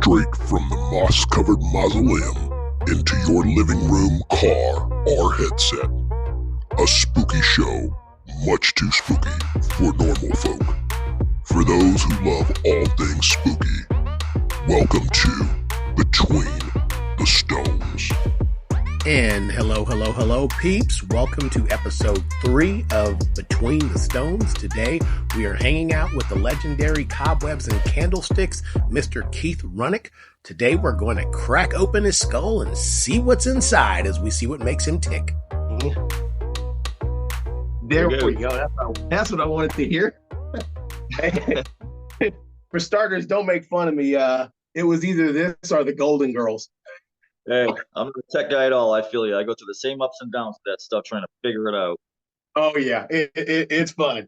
straight from the moss-covered mausoleum into your living room, car, or headset. A spooky show, much too spooky for normal folk. For those who love all things spooky, welcome to Between the Stones. And hello, peeps. Welcome to episode 3 of Between the Stones. Today, we are hanging out with the legendary Cobwebs and Candlesticks, Mr. Keith Runnick. Today, we're going to crack open his skull and see what's inside as we see what makes him tick. There we go. That's what I wanted to hear. For starters, don't make fun of me. It was either this or the Golden Girls. Hey, I'm not a tech guy at all. I feel you. I go through the same ups and downs with that stuff, trying to figure it out. Oh, yeah. It's fun.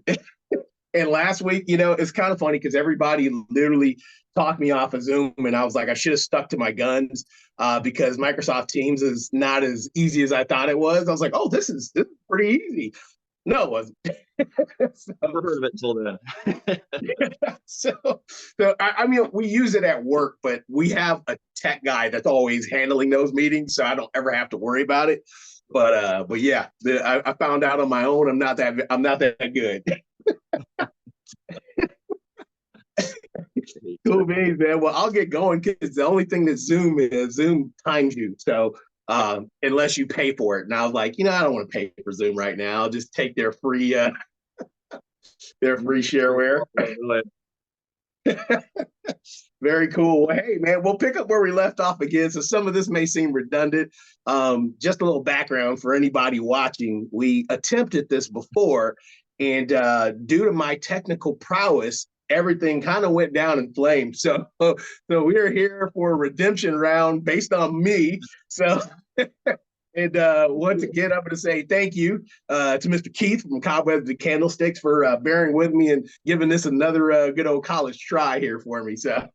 And last week, it's kind of funny because everybody literally talked me off of Zoom, and I was like, I should have stuck to my guns because Microsoft Teams is not as easy as I thought it was. I was like, oh, this is pretty easy. No, it wasn't. Never heard of it until then. so I mean, we use it at work, but we have a tech guy that's always handling those meetings, so I don't ever have to worry about it. But yeah, I found out on my own. I'm not that good. Cool beans, man. Well, I'll get going because the only thing that Zoom times you. So unless you pay for it. And I was like, I don't want to pay for Zoom right now. I'll just take their free shareware. Very cool. Well, hey, man, we'll pick up where we left off again. So some of this may seem redundant. Just a little background for anybody watching. We attempted this before, and due to my technical prowess, everything kind of went down in flames. So we're here for a redemption round based on me. So, and once again, I'm going to say thank you to Mr. Keith from Cobwebs and Candlesticks for bearing with me and giving this another good old college try here for me. So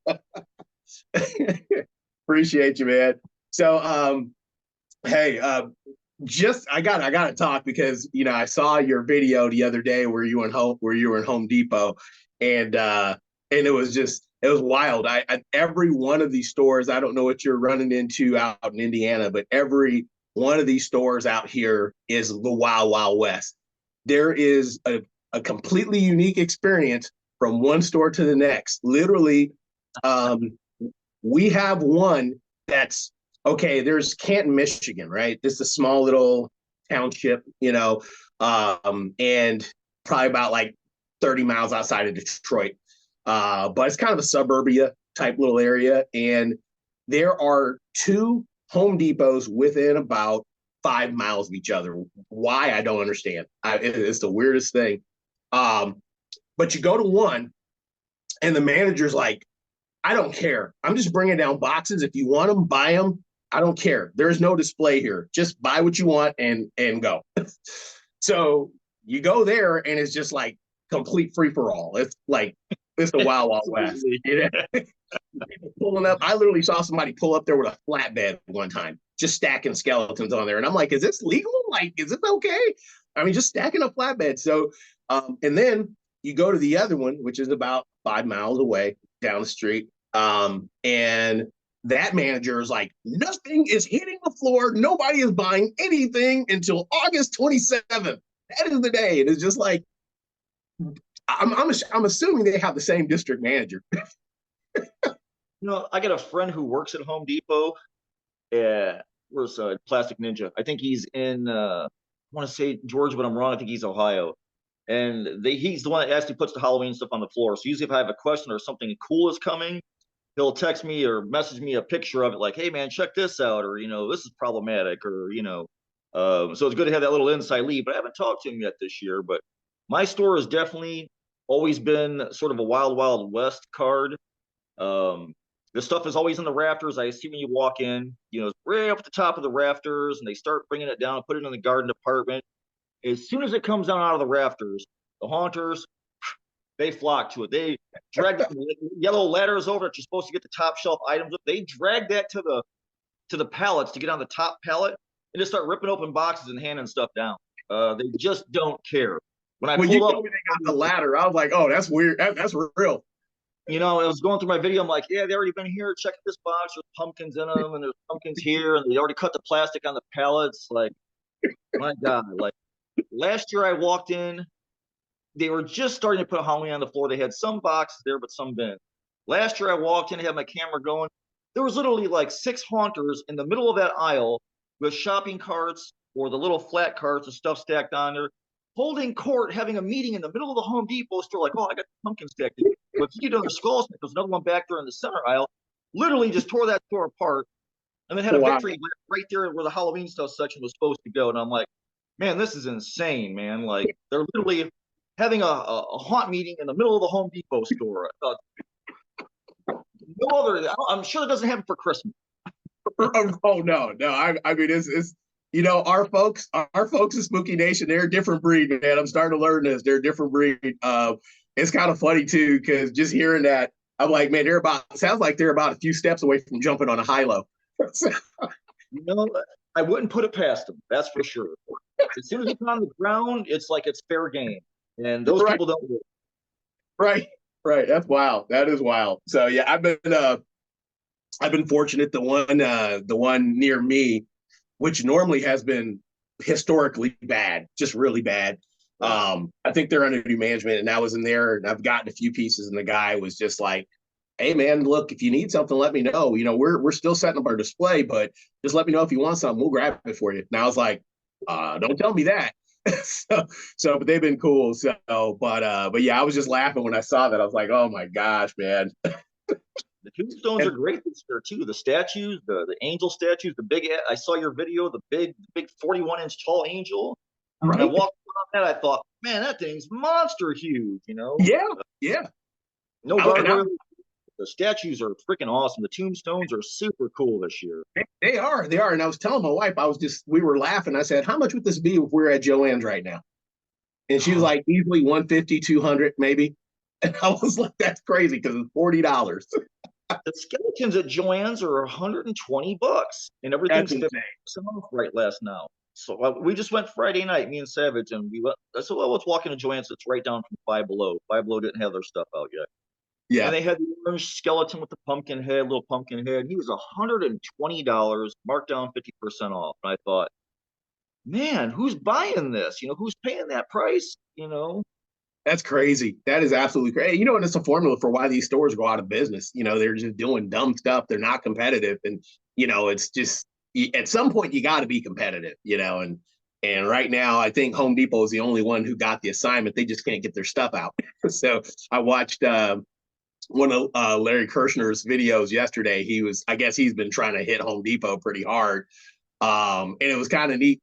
appreciate you, man. So, hey, I got to talk because I saw your video the other day where you were in Home Depot, and it was wild. I every one of these stores, I don't know what you're running into out in Indiana, but every one of these stores out here is the Wild Wild West. There is a completely unique experience from one store to the next. Literally, we have one that's okay. There's Canton, Michigan, right? This is a small little township, and probably about like 30 miles outside of Detroit. But it's kind of a suburbia type little area. And there are two Home Depots within about 5 miles of each other. Why? I don't understand. It's the weirdest thing. But you go to one and the manager's like, I don't care. I'm just bringing down boxes. If you want them, buy them. I don't care. There's no display here. Just buy what you want and go. So you go there and it's just like complete free for all. It's the Wild Wild West. People pulling up. I literally saw somebody pull up there with a flatbed one time, just stacking skeletons on there. And I'm like, is this legal? Like, is it okay? I mean, just stacking a flatbed. So, and then you go to the other one, which is about 5 miles away down the street. And that manager is like, nothing is hitting the floor. Nobody is buying anything until August 27th. That is the day. And it's just like, I'm assuming they have the same district manager. I got a friend who works at Home Depot. Yeah, where's Plastic Ninja? I think he's in. I want to say Georgia, but I'm wrong. I think he's Ohio. And he's the one that actually puts the Halloween stuff on the floor. So usually, if I have a question or something cool is coming, he'll text me or message me a picture of it, like, "Hey, man, check this out," or this is problematic, or So it's good to have that little inside lead. But I haven't talked to him yet this year. But my store has definitely always been sort of a Wild Wild West card. This stuff is always in the rafters. I see when you walk in, it's right up at the top of the rafters, and they start bringing it down and put it in the garden department. As soon as it comes down out of the rafters, the haunters, they flock to it. They drag the yellow ladders over that you're supposed to get the top shelf items with. They drag that to the pallets to get on the top pallet and just start ripping open boxes and handing stuff down. They just don't care. When I pulled up, they got the ladder. I was like, "Oh, that's weird. That's real." I was going through my video. I'm like, yeah, they already been here. Check this box. There's pumpkins in them, and there's pumpkins here, and they already cut the plastic on the pallets. Like, my God. Like, last year I walked in, they were just starting to put Halloween on the floor. They had some boxes there, but some bins. Last year I walked in, had my camera going. There was literally like 6 haunters in the middle of that aisle with shopping carts or the little flat carts and stuff stacked on there, holding court, having a meeting in the middle of the Home Depot store. Like, oh, I got the pumpkin stacked. But if you get another skull snack, there's another one back there in the center aisle. Literally just tore that store apart, and then had a Wow. victory right there where the Halloween stuff section was supposed to go. And I'm like, man, this is insane, man. Like, they're literally having a haunt meeting in the middle of the Home Depot store. I thought, no other. I'm sure it doesn't happen for Christmas. Oh no. I mean, it's our folks in Spooky Nation, they're a different breed, man. I'm starting to learn this. They're a different breed. It's kind of funny too, because just hearing that, I'm like, man, sounds like they're about a few steps away from jumping on a high-low. I wouldn't put it past them. That's for sure. As soon as it's on the ground, it's like it's fair game, and those people don't do it. Right. That's wild. That is wild. So yeah, I've been fortunate. The one near me, which normally has been historically bad, just really bad. I think they're under new management, and I was in there, and I've gotten a few pieces, and the guy was just like, "Hey, man, look, if you need something, let me know. We're still setting up our display, but just let me know if you want something. We'll grab it for you." And I was like, "Don't tell me that." But they've been cool. But yeah, I was just laughing when I saw that. I was like, "Oh my gosh, man!" The tombstones are great this year too. The statues, the angel statues, I saw your video, the big 41-inch tall angel. Right. And I walked around that, I thought, man, that thing's monster huge, Yeah. No guardrails. The statues are freaking awesome. The tombstones are super cool this year. They are. And I was telling my wife, we were laughing. I said, how much would this be if we're at Joann's right now? And she was like, easily 150, 200 maybe. And I was like, that's crazy because it's $40. The skeletons at Joann's are $120, and everything's 50% off right last now. So we just went Friday night, me and Savage, and I said, well, let's walk into Joann's. It's right down from Five Below. Five Below didn't have their stuff out yet. Yeah. And they had the orange skeleton with the little pumpkin head. He was $120, marked down 50% off. And I thought, man, who's buying this? Who's paying that price? That's crazy. That is absolutely crazy. And it's a formula for why these stores go out of business. They're just doing dumb stuff. They're not competitive. And, it's just, at some point you got to be competitive, and right now I think Home Depot is the only one who got the assignment. They just can't get their stuff out. So I watched one of Larry Kirshner's videos yesterday. I guess he's been trying to hit Home Depot pretty hard. And it was kind of neat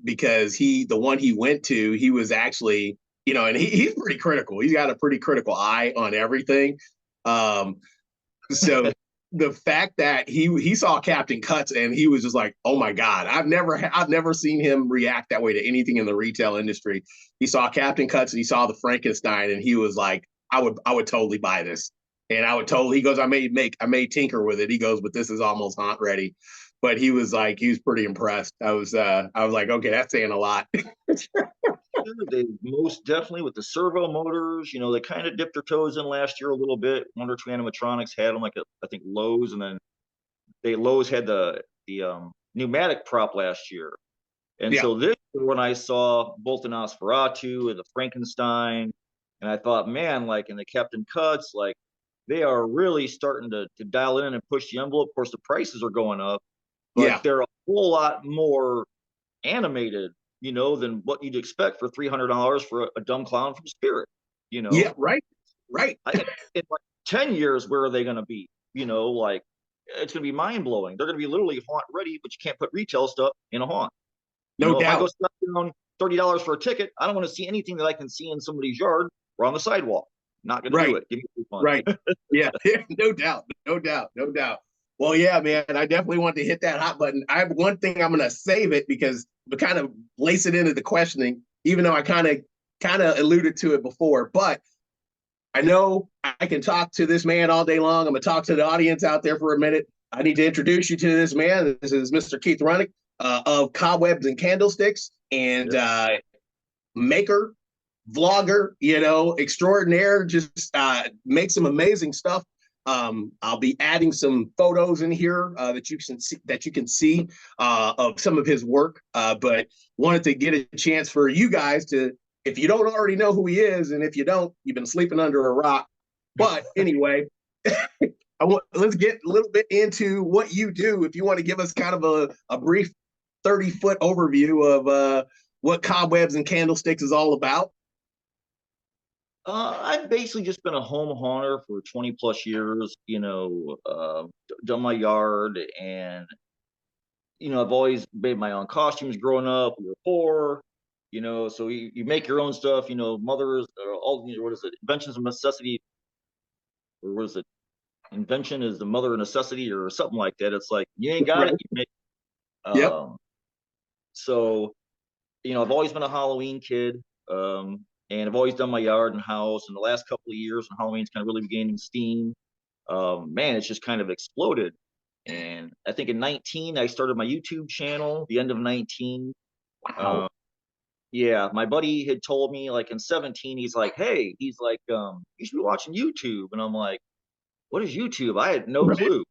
because the one he went to, he was actually, and he's pretty critical. He's got a pretty critical eye on everything. So the fact that he saw Captain Cuts and he was just like, oh my God, I've never seen him react that way to anything in the retail industry. He saw Captain Cuts and he saw the Frankenstein and he was like, I would totally buy this. And he goes, I may tinker with it. He goes, but this is almost haunt ready. But he was pretty impressed. I was like, okay, that's saying a lot. They most definitely, with the servo motors, they kind of dipped their toes in last year a little bit. One or two animatronics had them, I think Lowe's, and then Lowe's had the pneumatic prop last year. And so this year when I saw both the Nosferatu and the Frankenstein, and I thought, man, in the Captain Cuts, they are really starting to dial in and push the envelope. Of course, the prices are going up, but they're a whole lot more animated, than what you'd expect for $300 for a dumb clown from Spirit, Yeah, right. In 10 years, where are they going to be? It's going to be mind-blowing. They're going to be literally haunt ready, but you can't put retail stuff in a haunt. No doubt. If I go step down $30 for a ticket, I don't want to see anything that I can see in somebody's yard or on the sidewalk. Not going to do it. Give me a refund. Right. Yeah. No doubt. Well, yeah, man, I definitely want to hit that hot button. I have one thing, I'm going to save it because we kind of lace it into the questioning, even though I kind of alluded to it before. But I know I can talk to this man all day long. I'm going to talk to the audience out there for a minute. I need to introduce you to this man. This is Mr. Keith Runnick of Cobwebs and Candlesticks and maker, vlogger, extraordinaire, just makes some amazing stuff. I'll be adding some photos in here that you can see of some of his work. But wanted to get a chance for you guys to, if you don't already know who he is, and if you don't, you've been sleeping under a rock. But anyway, let's get a little bit into what you do. If you want to give us kind of a brief 30-foot overview of what Cobwebs and Candlesticks is all about. I've basically just been a home haunter for 20 plus years, done my yard, and, I've always made my own costumes growing up. We were poor, so you make your own stuff, mothers, all, what is it? Inventions of necessity, or what is it? Invention is the mother of necessity, or something like that. It's like, you ain't got Right. it, you make. Yep. So, I've always been a Halloween kid. And I've always done my yard and house. And the last couple of years, when Halloween's kind of really gaining steam, man, it's just kind of exploded. And I think in 19, I started my YouTube channel. The end of 19, Wow. yeah, my buddy had told me, like, in 17, he's like, "Hey," he's like, "you should be watching YouTube." And I'm like, "What is YouTube?" I had no Right. clue.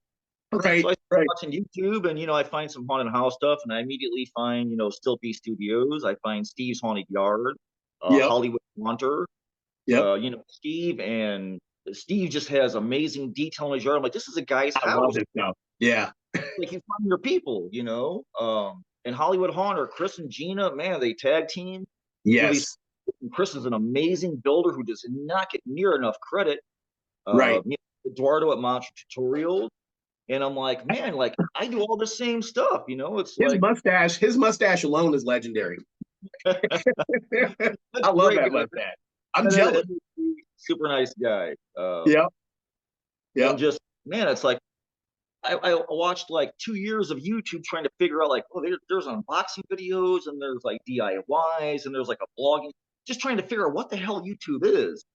Right. So I started Right. watching YouTube, and I find some haunted house stuff, and I immediately find Still P Studios. I find Steve's Haunted Yard, Yep. Hollywood Haunter. Yep. Steve just has amazing detail in his yard. I'm like, this is a guy's I love house. this stuff. Yeah. Like, you find your people, and Hollywood Haunter, Chris and Gina, man, they tag team. Yes. Chris is an amazing builder who does not get near enough credit. Right. Eduardo at Monster Tutorials. And I'm like, man, like, I do all the same stuff, it's His like, mustache alone is legendary. I love that mustache. I'm jealous. Super nice guy. Yep. Yep. And just, man, it's like, I watched like 2 years of YouTube trying to figure out, like, oh, there's unboxing videos, and there's like DIYs, and there's like a blogging, just trying to figure out what the hell YouTube is.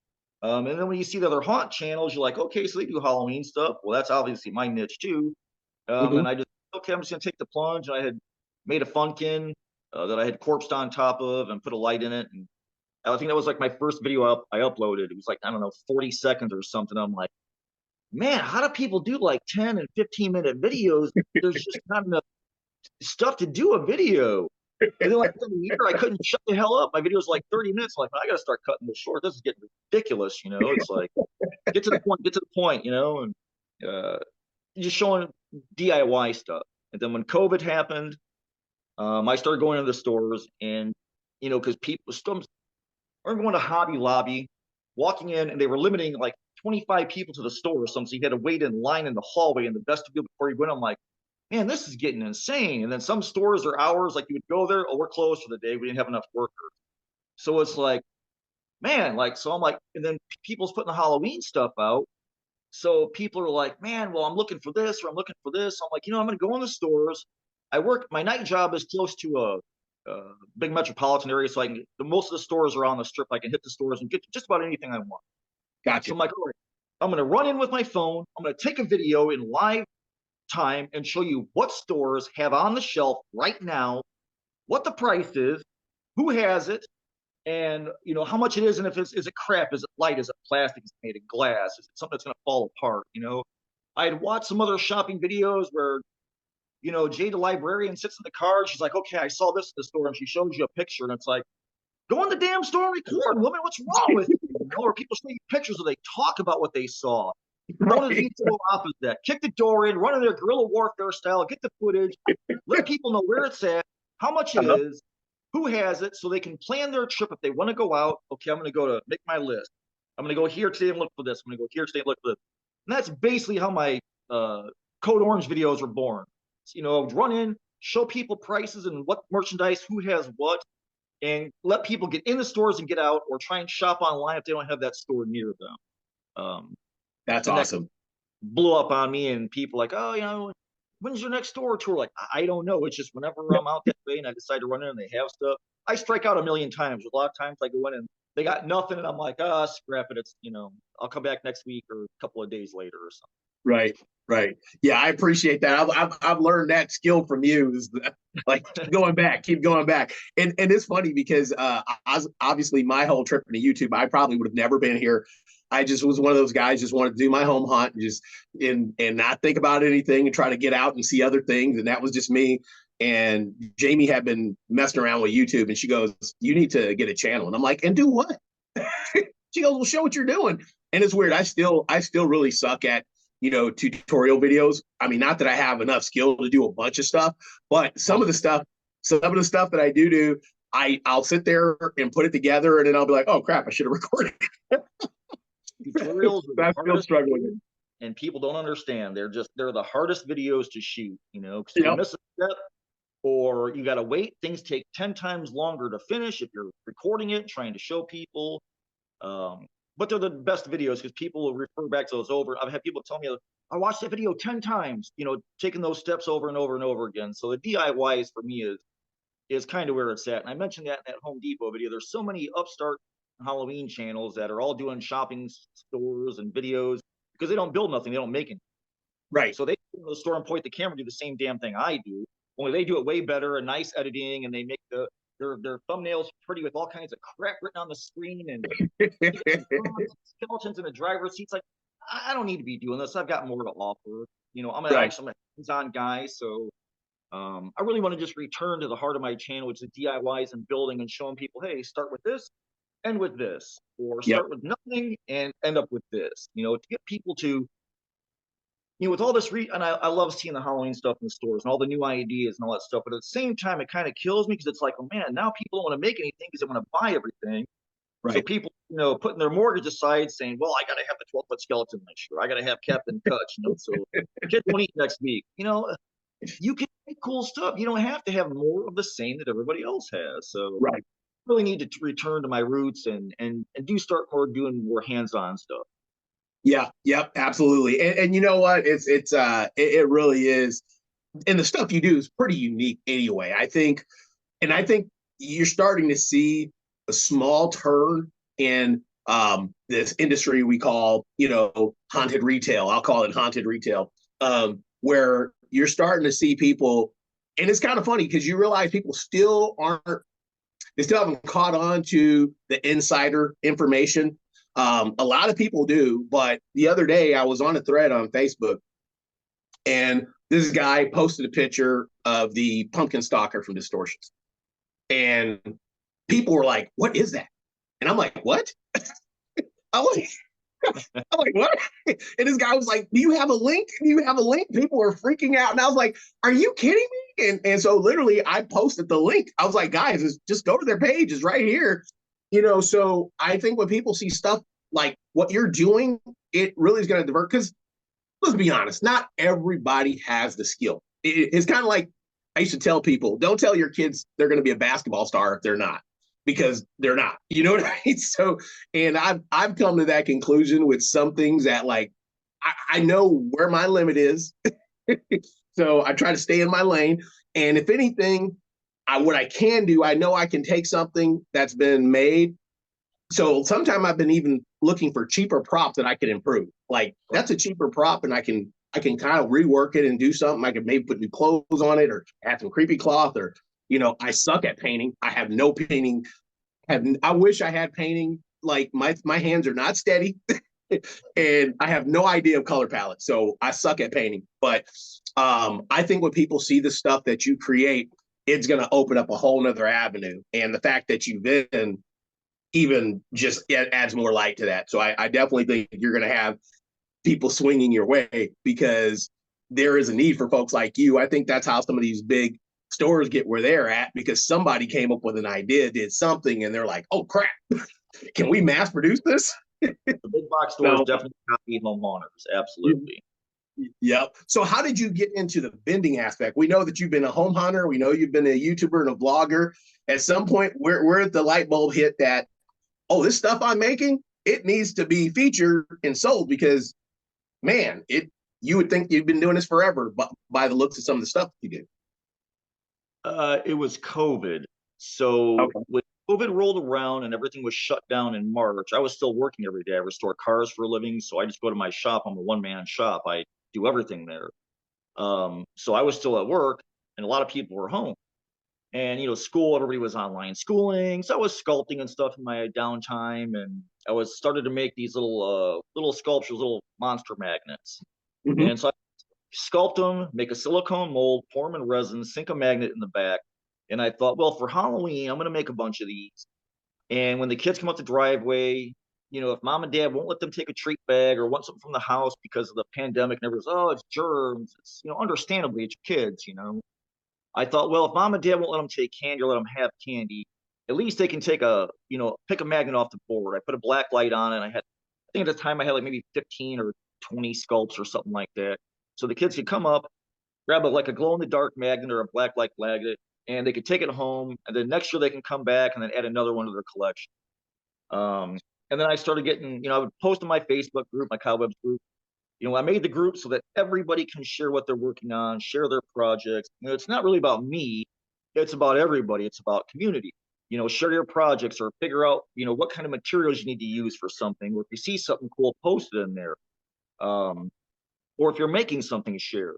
And then when you see the other haunt channels, you're like, okay, so they do Halloween stuff. Well, that's obviously my niche too. And I just, okay, I'm just gonna take the plunge. And I had made a funkin that I had corpsed on top of and put a light in it. And I think that was like my first video I uploaded. It was like, I don't know, 40 seconds or something. I'm like, man, how do people do like 10 and 15-minute videos? There's just not enough stuff to do a video. And then, like, for a year, I couldn't shut the hell up. My video's like 30 minutes. I'm like, I got to start cutting this short. This is getting ridiculous. It's like, get to the point, and just showing DIY stuff. And then when COVID happened, I started going into the stores, and, because people were going to Hobby Lobby, walking in, and they were limiting like 25 people to the store or something. So you had to wait in line in the hallway in the vestibule before you went. I'm like, man, this is getting insane. And then some stores are hours, like, you would go there, oh, we're closed for the day. We didn't have enough workers. So it's like, man, like, so I'm like, and then people's putting the Halloween stuff out. So people are like, man, well, I'm looking for this, or I'm looking for this. I'm like, I'm going to go in the stores. My night job is close to a big metropolitan area. So most of the stores are on the strip. I can hit the stores and get just about anything I want. Gotcha. So I'm like, all right, I'm going to run in with my phone. I'm going to take a video in live time and show you what stores have on the shelf right now, what the price is, who has it, and how much it is, and if is it crap, is it light, is it plastic, is it made of glass, is it something that's going to fall apart. I had watched some other shopping videos where Jay the librarian sits in the car, she's like, okay, I saw this at the store, and she shows you a picture, and it's like, go in the damn store and record, woman, what's wrong with you? Or people show you pictures, or they talk about what they saw. Go to the VTO office deck, kick the door in, run in there guerrilla warfare style, get the footage, let people know where it's at, how much it is, who has it, so they can plan their trip if they want to go out. Okay, I'm going to go to make my list. I'm going to go here today and look for this. I'm going to go here today and look for this. And that's basically how my Code Orange videos are born. So, run in, show people prices and what merchandise, who has what, and let people get in the stores and get out, or try and shop online if they don't have that store near them. That's awesome. Blew up on me, and people like, oh, when's your next store tour? Like, I don't know. It's just whenever I'm out that way and I decide to run in and they have stuff, I strike out a million times. A lot of times I go in and they got nothing, and I'm like, scrap it. It's, I'll come back next week or a couple of days later or something. Right. Right. Yeah, I appreciate that. I've learned that skill from you. Like keep going back. And it's funny because obviously my whole trip into YouTube, I probably would have never been here. I just was one of those guys, just wanted to do my home hunt and just and not think about anything and try to get out and see other things. And that was just me. And Jamie had been messing around with YouTube, and she goes, "You need to get a channel." And I'm like, "And do what?" She goes, "Well, show what you're doing." And it's weird. I still really suck at tutorial videos. I mean, not that I have enough skill to do a bunch of stuff, but some of the stuff that I do, I'll sit there and put it together, and then I'll be like, "Oh crap, I should have recorded." Tutorials are I'm the still hardest, struggling. and people don't understand. They're the hardest videos to shoot, because if you Yep. miss a step or you got to wait, things take 10 times longer to finish if you're recording it, trying to show people. But they're the best videos because people will refer back to those over. I've had people tell me, I watched that video 10 times, taking those steps over and over and over again. So the DIYs for me is kind of where it's at. And I mentioned that in that Home Depot video. There's so many upstart Halloween channels that are all doing shopping stores and videos because they don't build nothing, they don't make anything. Right. So they go to the store and point the camera, do the same damn thing I do. Only they do it way better and nice editing, and they make their thumbnails pretty with all kinds of crap written on the screen and skeletons in the driver's seats. Like, I don't need to be doing this. I've got more to offer. Right. I'm a hands-on guy, so I really want to just return to the heart of my channel, which is DIYs and building and showing people, hey, start with this, end with this, or Yep. start with nothing and end up with this. To get people to with all this and I love seeing the Halloween stuff in the stores and all the new ideas and all that stuff. But at the same time, it kind of kills me because it's like, oh man, now people don't want to make anything because they want to buy everything. So Right. people, putting their mortgage aside, saying, well, I got to have the 12-foot skeleton this year. I got to have Captain Touch, so kids won't eat next week. You can make cool stuff. You don't have to have more of the same that everybody else has. So I Right. really need to return to my roots and do start doing more hands-on stuff. Yeah. Yep. Absolutely. And you know what? It really is. And the stuff you do is pretty unique anyway. I think you're starting to see a small turn in this industry we call, haunted retail. I'll call it haunted retail, where you're starting to see people, and it's kind of funny because you realize people they still haven't caught on to the insider information. A lot of people do, but the other day I was on a thread on Facebook, and this guy posted a picture of the pumpkin stalker from Distortions. And people were like, "What is that?" And I'm like, "What?" I'm like, I'm like, "What?" And this guy was like, "Do you have a link? Do you have a link?" People are freaking out. And I was like, "Are you kidding me?" And so literally I posted the link. I was like, "Guys, just go to their page. It's right here." So I think when people see stuff like what you're doing, it really is going to divert. Because let's be honest, not everybody has the skill. It's kind of like I used to tell people, don't tell your kids they're going to be a basketball star if they're not, because they're not. You know what I mean? So, and I've come to that conclusion with some things that like I know where my limit is, so I try to stay in my lane. And if anything, what I can do, I know I can take something that's been made. So sometimes I've been even looking for cheaper props that I can improve. Like that's a cheaper prop, and I can kind of rework it and do something. I could maybe put new clothes on it or add some creepy cloth, or I suck at painting. I have no painting. I wish I had painting. Like my hands are not steady, and I have no idea of color palette. So I suck at painting. But I think when people see the stuff that you create, it's going to open up a whole nother avenue. And the fact that you've been even just adds more light to that. So I definitely think you're going to have people swinging your way because there is a need for folks like you. I think that's how some of these big stores get where they're at, because somebody came up with an idea, did something, and they're like, "Oh crap, can we mass produce this?" The big box stores definitely copy home hunters. Absolutely. Yep. So how did you get into the vending aspect? We know that you've been a home hunter. We know you've been a YouTuber and a vlogger. At some point, where the light bulb hit that, oh, this stuff I'm making, it needs to be featured and sold, because man, you would think you've been doing this forever, but by the looks of some of the stuff you do. It was COVID. So Okay. when COVID rolled around and everything was shut down in March, I was still working every day. I restore cars for a living. So I just go to my shop. I'm a one-man shop. I do everything there. So I was still at work, and a lot of people were home. And school, everybody was online schooling, so I was sculpting and stuff in my downtime, and I was started to make these little sculptures, little monster magnets. Mhm. And so I sculpt them, make a silicone mold, pour them in resin, sink a magnet in the back. And I thought, well, for Halloween, I'm going to make a bunch of these. And when the kids come up the driveway, if mom and dad won't let them take a treat bag or want something from the house because of the pandemic, and everyone's, oh, it's germs. It's, understandably, it's kids. I thought, well, if mom and dad won't let them take candy or let them have candy, at least they can pick a magnet off the board. I put a black light on it. And I think at the time I had like maybe 15 or 20 sculpts or something like that. So the kids could come up, grab like a glow in the dark magnet or a black light magnet, and they could take it home. And then next year they can come back and then add another one to their collection. And then I started getting, I would post in my Facebook group, my Cobwebs group. I made the group so that everybody can share what they're working on, share their projects. It's not really about me. It's about everybody. It's about community. Share your projects or figure out, what kind of materials you need to use for something. Or if you see something cool, post it in there. Or if you're making something, share.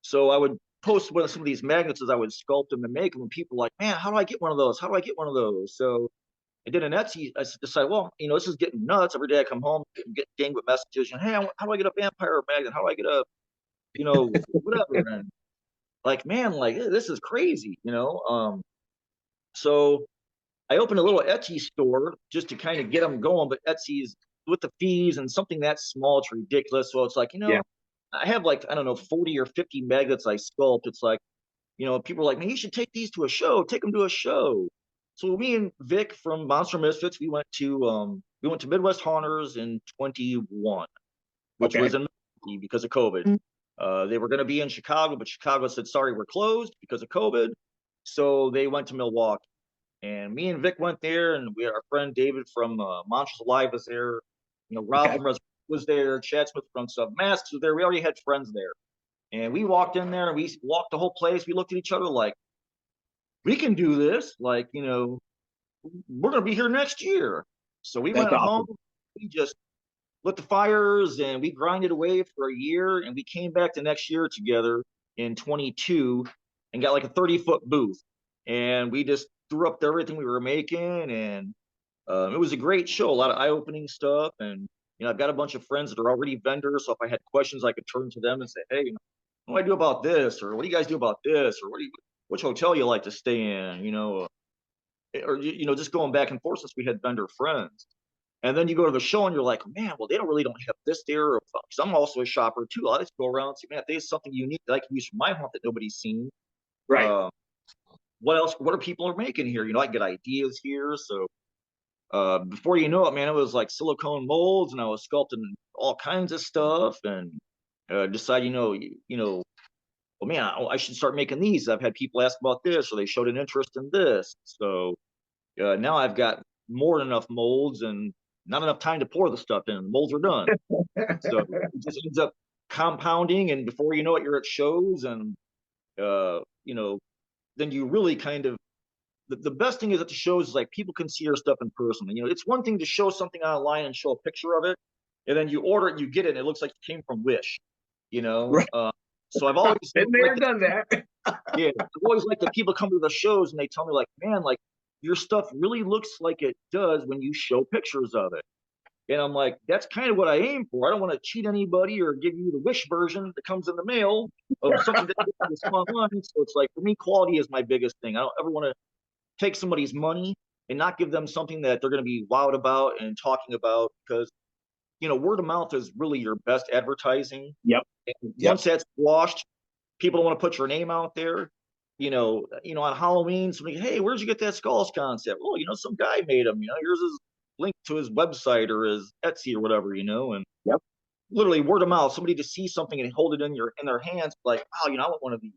So I would post some of these magnets as I would sculpt them and make them. And people were like, man, how do I get one of those? How do I get one of those? So I did an Etsy. I decided, well, this is getting nuts. Every day I come home, get dinged with messages. Hey, how do I get a vampire magnet? How do I get a, whatever? And like, man, like this is crazy. So I opened a little Etsy store just to kind of get them going. But Etsy's with the fees and something that small, it's ridiculous. So it's like, Yeah. I have like, I don't know, 40 or 50 magnets I sculpt. It's like, people are like, man, you should take these to a show. Take them to a show. So me and Vic from Monster Misfits, we went to Midwest Haunters in 21, which Okay. was in because of COVID. They were going to be in Chicago, but Chicago said, sorry, we're closed because of COVID. So they went to Milwaukee. And me and Vic went there, and we had our friend David from Monsters Alive was there. Rob Okay. from was there. Chad Smith from Masks was there. We already had friends there. And we walked in there, and we walked the whole place. We looked at each other like, we can do this. Like, we're going to be here next year. So we That's went home. awesome. We just lit the fires and we grinded away for a year. And we came back the next year together in 22 and got like a 30-foot booth. And we just threw up everything we were making. And it was a great show, a lot of eye opening stuff. And, I've got a bunch of friends that are already vendors. So if I had questions, I could turn to them and say, hey, what do I do about this? Or what do you guys do about this? Or which hotel you like to stay in? Or just going back and forth since we had vendor friends. And then you go to the show and you're like, man, well, they don't have this there. Because I'm also a shopper too. I just go around and say, man, if there's something unique that I can use for my haunt that nobody's seen. Right. What else? What are people making here? I get ideas here. So before you know it, man, it was like silicone molds, and I was sculpting all kinds of stuff, and decide, well, man, I should start making these. I've had people ask about this, or they showed an interest in this. So now I've got more than enough molds and not enough time to pour the stuff in. The molds are done. So it just ends up compounding, and before you know it, you're at shows, and then you really kind of the best thing is at the shows is like people can see your stuff in person. It's one thing to show something online and show a picture of it, and then you order it, you get it, and it looks like it came from Wish. Right. So I've always Been there, done that. yeah, I've always liked that people come to the shows and they tell me like, man, like your stuff really looks like it does when you show pictures of it. And I'm like, that's kind of what I aim for. I don't want to cheat anybody or give you the Wish version that comes in the mail of something that is online. So it's like, for me, quality is my biggest thing. I don't ever want to take somebody's money and not give them something that they're going to be wowed about and talking about, because, word of mouth is really your best advertising. Yep. And once that's washed, people don't want to put your name out there. On Halloween, somebody, hey, where'd you get that skulls concept? Oh, some guy made them. Here's his link to his website or his Etsy or whatever. And Yep. literally word of mouth. Somebody to see something and hold it in their hands, like, wow, I want one of these.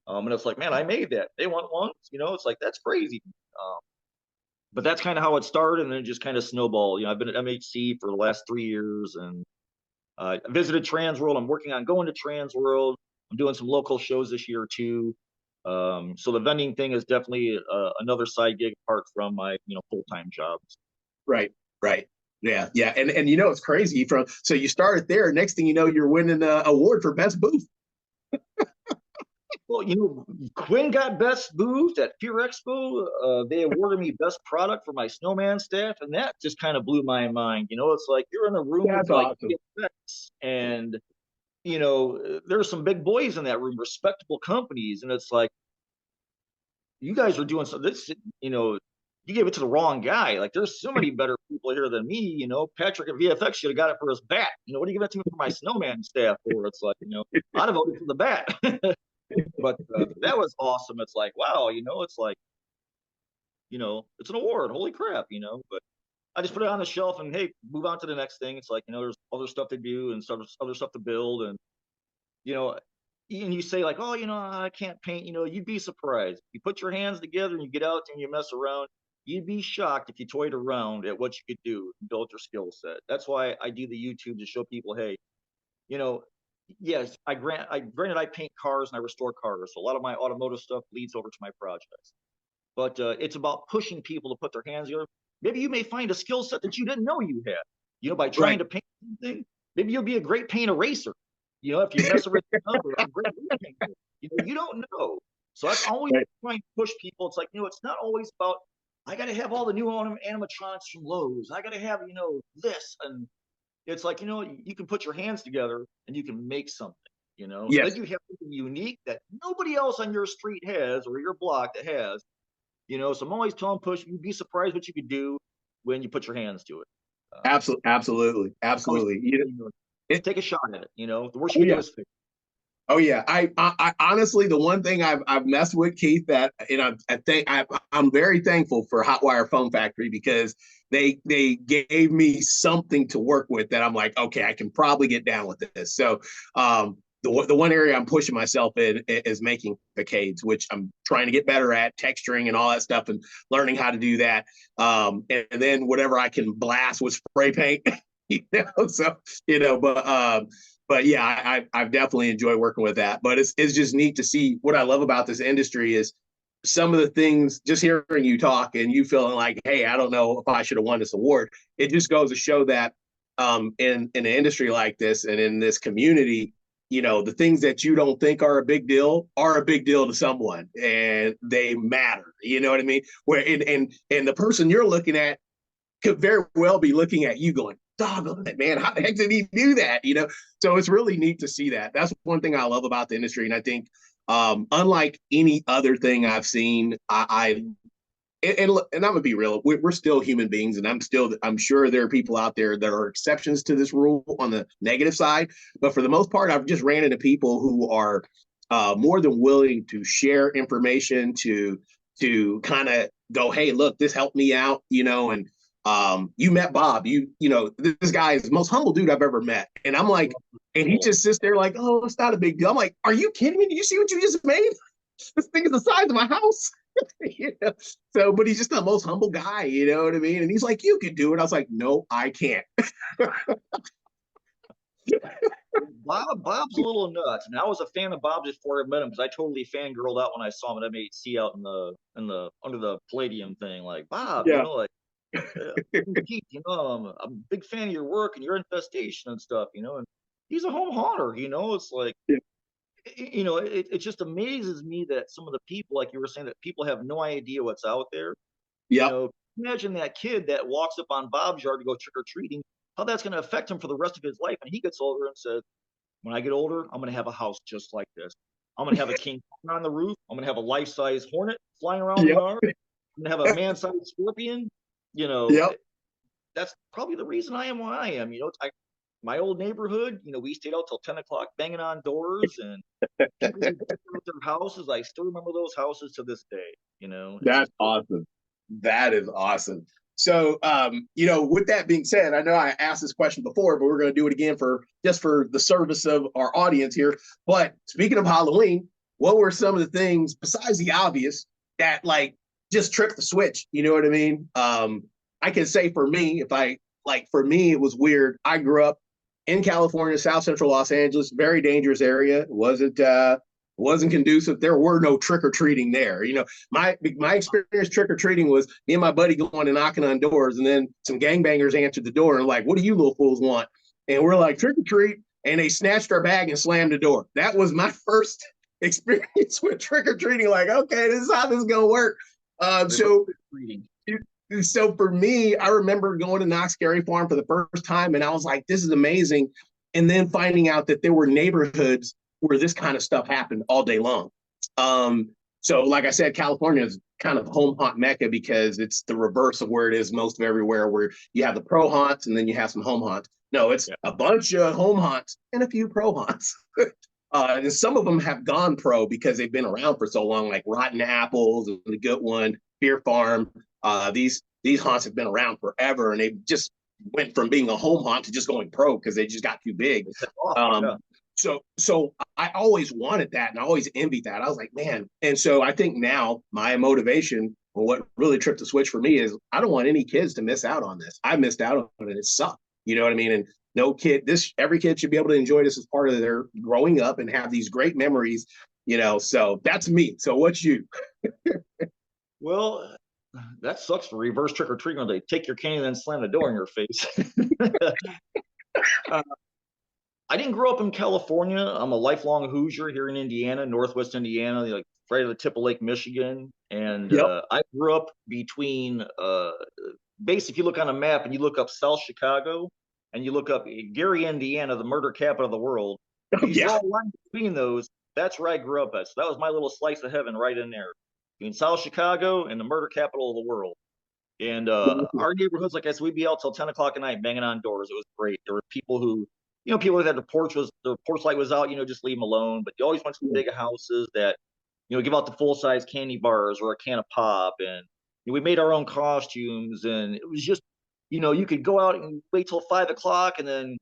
And it's like, man, I made that. They want one. It's like, that's crazy. But that's kind of how it started, and then it just kind of snowballed. I've been at MHC for the last 3 years, and I visited Transworld. I'm working on going to Transworld. I'm doing some local shows this year too. So the vending thing is definitely another side gig apart from my full-time jobs. Right. Right. Yeah, yeah, and you know it's crazy. So you started there. Next thing you know, you're winning an award for best booth. Well, Quinn got best booth at Fear Expo. They awarded me best product for my snowman staff, and that just kind of blew my mind. It's like you're in a room with That's like awesome. VFX, and there's some big boys in that room, respectable companies, and it's like you guys are doing something. You gave it to the wrong guy. Like there's so many better people here than me. Patrick at VFX should have got it for his bat. What are you giving it to me for my snowman staff for? It's like I'd have voted for the bat. But that was awesome. It's like, wow, it's like, it's an award. Holy crap, But I just put it on the shelf and hey, move on to the next thing. It's like, there's other stuff to do and other stuff to build. And, and you say like, oh, I can't paint. You'd be surprised. You put your hands together and you get out and you mess around. You'd be shocked if you toyed around at what you could do and build your skill set. That's why I do the YouTube to show people, hey, you know, yes, granted I paint cars and I restore cars, so a lot of my automotive stuff leads over to my projects. But it's about pushing people to put their hands together. Maybe you may find a skill set that you didn't know you had. By trying to paint something, maybe you'll be a great paint eraser. If you mess around with a great painter, you don't know. So I'm always trying to push people. It's like, it's not always about I got to have all the new animatronics from Lowe's. I got to have this, and it's like you can put your hands together and you can make something. Yes. Then you have something unique that nobody else on your street has or your block that has. So I'm always telling push. You'd be surprised what you could do when you put your hands to it. Absolutely. Take a shot at it. The worst you can do is fail. Oh yeah, I honestly, the one thing I've messed with, Keith, that I think I'm very thankful for Hotwire Foam Factory because they gave me something to work with that I'm like, okay, I can probably get down with this. So the one area I'm pushing myself in is making facades, which I'm trying to get better at, texturing and all that stuff, and learning how to do that. And then whatever I can blast with spray paint, but yeah, I've definitely enjoyed working with that. But it's just neat to see. What I love about this industry is some of the things, just hearing you talk and you feeling like, hey, I don't know if I should have won this award. It just goes to show that in an industry like this and in this community, the things that you don't think are a big deal to someone, and they matter. You know what I mean? Where and the person you're looking at could very well be looking at you going, doggone it, man, how the heck did he do that? So it's really neat to see that. That's one thing I love about the industry. And I think unlike any other thing I've seen, and I'm gonna be real, we're still human beings, and I'm sure there are people out there that are exceptions to this rule on the negative side. But for the most part, I've just ran into people who are more than willing to share information, to kind of go, hey, look, this helped me out, and you met Bob, this guy is the most humble dude I've ever met. And I'm like, and he just sits there like, oh, it's not a big deal. I'm like, are you kidding me? Did you see what you just made? This thing is the size of my house. So, but he's just the most humble guy, you know what I mean? And he's like, you can do it. I was like, no, I can't. Bob's a little nuts, and I was a fan of Bob before I met him because I totally fangirled out when I saw him at M8C out in the under the Palladium thing. Like Bob, like Keith, I'm a big fan of your work and your infestation and stuff, and he's a home haunter, it's like, it just amazes me that some of the people, like you were saying, that people have no idea what's out there. Yeah. Imagine that kid that walks up on Bob's yard to go trick or treating, how that's going to affect him for the rest of his life. And he gets older and says, when I get older, I'm going to have a house just like this. I'm going to have a king on the roof. I'm going to have a life-size hornet flying around the yard. I'm going to have a man-sized scorpion. That's probably the reason I am where I am. My old neighborhood, we stayed out till 10 o'clock banging on doors and people their houses. I still remember those houses to this day, That's awesome. That is awesome. So, with that being said, I know I asked this question before, but we're going to do it again for the service of our audience here. But speaking of Halloween, what were some of the things besides the obvious that just tripped the switch? You know what I mean? I can say for me, for me, it was weird. I grew up in California, South Central Los Angeles, very dangerous area. It wasn't wasn't conducive. There were no trick or treating there. My experience trick or treating was me and my buddy going and knocking on doors, and then some gangbangers answered the door and like, "What do you little fools want?" And we're like, "Trick or treat," and they snatched our bag and slammed the door. That was my first experience with trick or treating. Like, okay, this is how this is gonna work. So for me, I remember going to Knox Scary Farm for the first time, and I was like, "This is amazing." And then finding out that there were neighborhoods where this kind of stuff happened all day long. So, like I said, California is kind of home haunt mecca because it's the reverse of where it is most of everywhere, where you have the pro haunts and then you have some home haunts. No, it's a bunch of home haunts and a few pro haunts. And some of them have gone pro because they've been around for so long, like Rotten Apples, the Good One, Fear Farm. These haunts have been around forever, and they just went from being a home haunt to just going pro because they just got too big. So I always wanted that, and I always envied that. I was like, man. And so I think now my motivation, or what really tripped the switch for me, is I don't want any kids to miss out on this. I missed out on it. It sucked. You know what I mean? And no kid, every kid should be able to enjoy this as part of their growing up and have these great memories. So that's me. So what's you? Well, that sucks for reverse trick or treat when they take your candy and then slam the door in your face. I didn't grow up in California. I'm a lifelong Hoosier here in Indiana, Northwest Indiana, like right at the tip of Lake Michigan. And I grew up between, basically, if you look on a map and you look up South Chicago and you look up Gary, Indiana, the murder capital of the world, you draw a line between those. That's where I grew up at. So that was my little slice of heaven right in there, between South Chicago and the murder capital of the world. And our neighborhoods, like I said, we'd be out till 10 o'clock at night banging on doors. It was great. There were people who, people that the porch light was out, just leave them alone. But you always went to the big houses that, give out the full size candy bars or a can of pop. And we made our own costumes. And it was just, you could go out and wait till 5 o'clock and then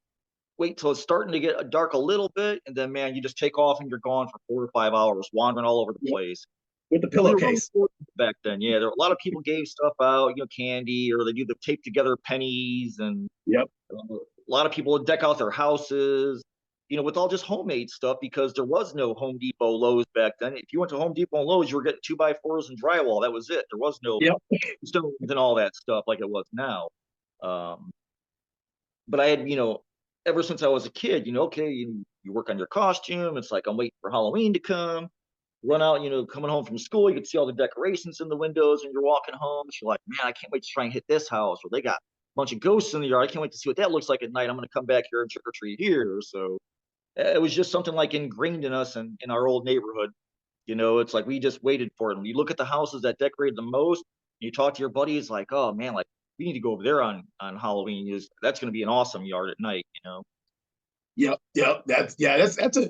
wait till it's starting to get dark a little bit. And then, man, you just take off and you're gone for 4 or 5 hours wandering all over the place. With the pillowcase. Back then, yeah, there were a lot of people gave stuff out, candy, or they do the tape together pennies, and a lot of people would deck out their houses, with all just homemade stuff because there was no Home Depot, Lowe's back then. If you went to Home Depot and Lowe's, you were getting 2x4s and drywall. That was it. There was no stones and all that stuff like it was now. But I had, ever since I was a kid, okay, you work on your costume. It's like I'm waiting for Halloween to come. Run out, coming home from school, you can see all the decorations in the windows and you're walking home. So you're like, man, I can't wait to try and hit this house. Or they got a bunch of ghosts in the yard. I can't wait to see what that looks like at night. I'm going to come back here and trick or treat here. So it was just something like ingrained in us and in our old neighborhood. It's like we just waited for it. When you look at the houses that decorated the most, you talk to your buddies like, oh man, like we need to go over there on Halloween. That's going to be an awesome yard at night, Yep. That's a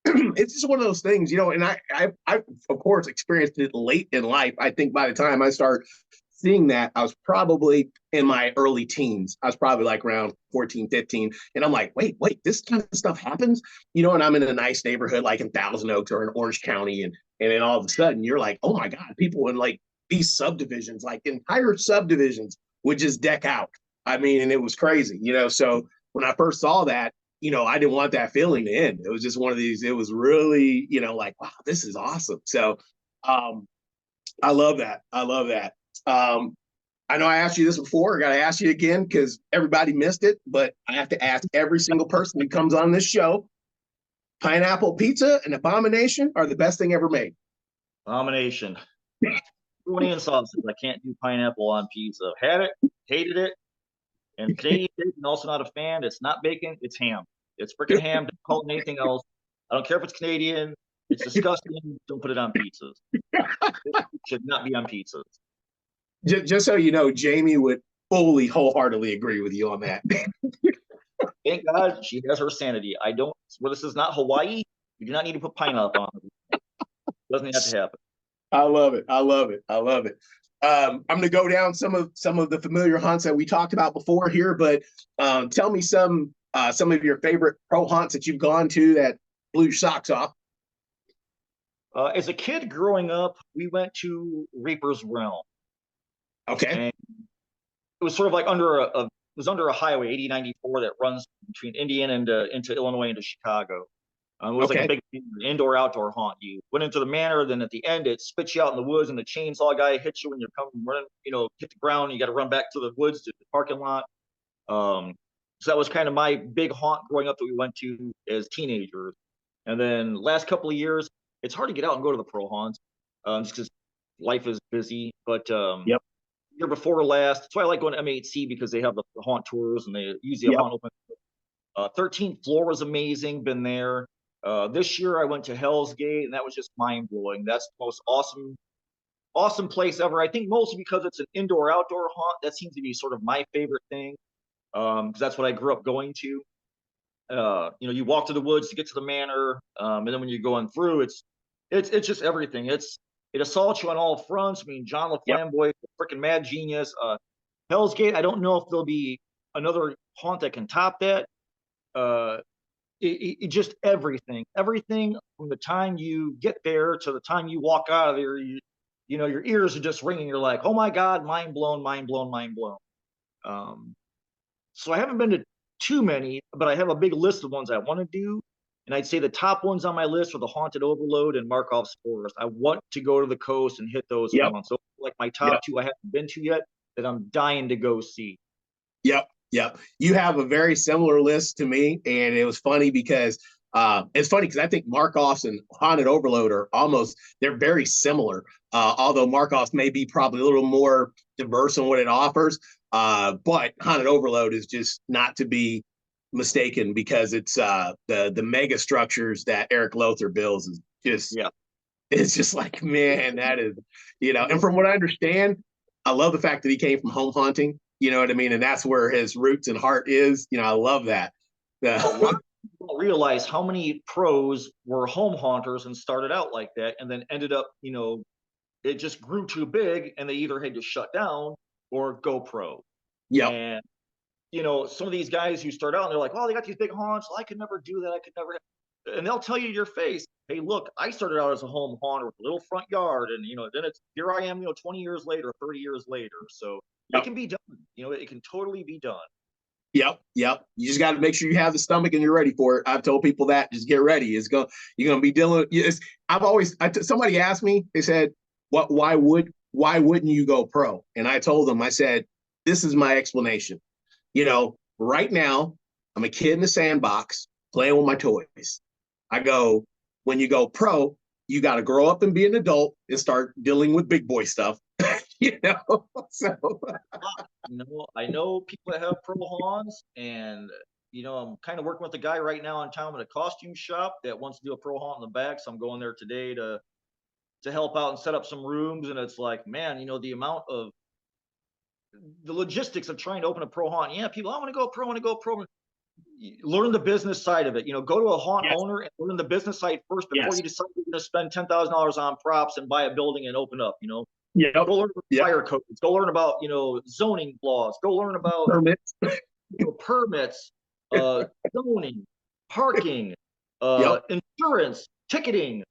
it's just one of those things, and I of course experienced it late in life. I think by the time I start seeing that, I was probably in my early teens. I was probably like around 14, 15. And I'm like, wait, this kind of stuff happens, and I'm in a nice neighborhood like in Thousand Oaks or in Orange County. And then all of a sudden you're like, oh my God, people in like these subdivisions, like entire subdivisions would just deck out. I mean, and it was crazy, so when I first saw that, I didn't want that feeling to end. It was just one of these, it was really, like, wow, this is awesome. So I love that. I know I asked you this before. I got to ask you again because everybody missed it, but I have to ask every single person who comes on this show, pineapple pizza and Abomination are the best thing ever made. Abomination. Onion sausage. I can't do pineapple on pizza. Had it, hated it. And Canadian bacon, also not a fan. It's not bacon, it's ham. It's freaking ham. Don't call it anything else. I don't care if it's Canadian. It's disgusting. Don't put it on pizzas. It should not be on pizzas. Just so you know, Jamie would fully, wholeheartedly agree with you on that. Thank God she has her sanity. Well, this is not Hawaii. You do not need to put pineapple on it. Doesn't have to happen. I love it. I'm going to go down some of the familiar haunts that we talked about before here, but tell me some of your favorite pro haunts that you've gone to that blew your socks off. As a kid growing up, we went to Reaper's Realm. Okay. And it was sort of like under a highway, 8094, that runs between Indiana and into Illinois into Chicago. It was like a big indoor-outdoor haunt. You went into the manor, then at the end, it spits you out in the woods, and the chainsaw guy hits you when you're coming running, hit the ground, and you got to run back to the woods to the parking lot. So that was kind of my big haunt growing up that we went to as teenagers. And then last couple of years, it's hard to get out and go to the pro haunts, just because life is busy. But Yep. year before last, that's why I like going to M8C, because they have the haunt tours and they usually have haunt open. 13th floor was amazing. Been there. This year I went to Hell's Gate, and that was just mind blowing. That's the most awesome place ever. I think mostly because it's an indoor-outdoor haunt. That seems to be sort of my favorite thing, because that's what I grew up going to. You walk to the woods to get to the manor, and then when you're going through, it's just everything. It assaults you on all fronts. I mean, John LaFlamboy, freaking mad genius. Hell's Gate, I don't know if there'll be another haunt that can top that. It just everything from the time you get there to the time you walk out of there, your ears are just ringing. You're like, oh my God, mind blown, mind blown, mind blown. So I haven't been to too many, but I have a big list of ones I want to do. And I'd say the top ones on my list are the Haunted Overload and Markov's Forest. I want to go to the coast and hit those ones. So like my top two I haven't been to yet that I'm dying to go see. Yep. You have a very similar list to me. And it was funny because I think Markov's and Haunted Overload they're very similar. Although Markov's may be probably a little more diverse in what it offers. But Haunted Overload is just not to be mistaken, because it's the mega structures that Eric Lothar builds is just it's just like, man, that is, and from what I understand, I love the fact that he came from home haunting, you know what I mean, and that's where his roots and heart is. I love that. People don't realize how many pros were home haunters and started out like that, and then ended up, it just grew too big, and they either had to shut down or go pro. And some of these guys who start out and they're like, oh, they got these big haunts. I could never do that. I could never. And they'll tell you to your face, hey, look, I started out as a home haunter with a little front yard. And, then here I am, 20 years later, 30 years later. So it can be done. It can totally be done. Yep. You just got to make sure you have the stomach and you're ready for it. I've told people that. Just get ready. You're going to be dealing. Somebody asked me, they said, why wouldn't you go pro? And I told them, I said, this is my explanation. Right now, I'm a kid in the sandbox playing with my toys. I go, when you go pro, you got to grow up and be an adult and start dealing with big boy stuff. So. I know people that have pro haunts, and I'm kind of working with a guy right now in town at a costume shop that wants to do a pro haunt in the back. So I'm going there today to help out and set up some rooms. And it's like, man, the amount of the logistics of trying to open a pro haunt. Yeah, people, I want to go pro. Learn the business side of it. Go to a haunt owner and learn the business side first before you decide you're going to spend $10,000 on props and buy a building and open up. Go learn fire codes. Go learn about zoning laws. Go learn about permits, zoning, parking, insurance, ticketing.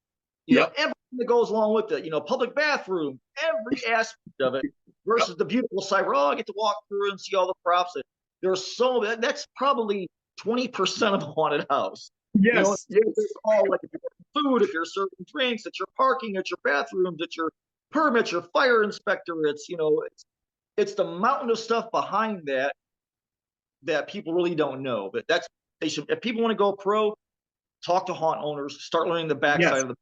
Everything that goes along with it. Public bathroom, every aspect of it. Versus the beautiful side where, I get to walk through and see all the props. That's probably 20% of a haunted house. Yes. It's all like if you're food, if you're serving drinks, it's your parking, it's your bathrooms, it's your permits, your fire inspector. It's the mountain of stuff behind that people really don't know. But if people want to go pro, talk to haunt owners, start learning the backside of the,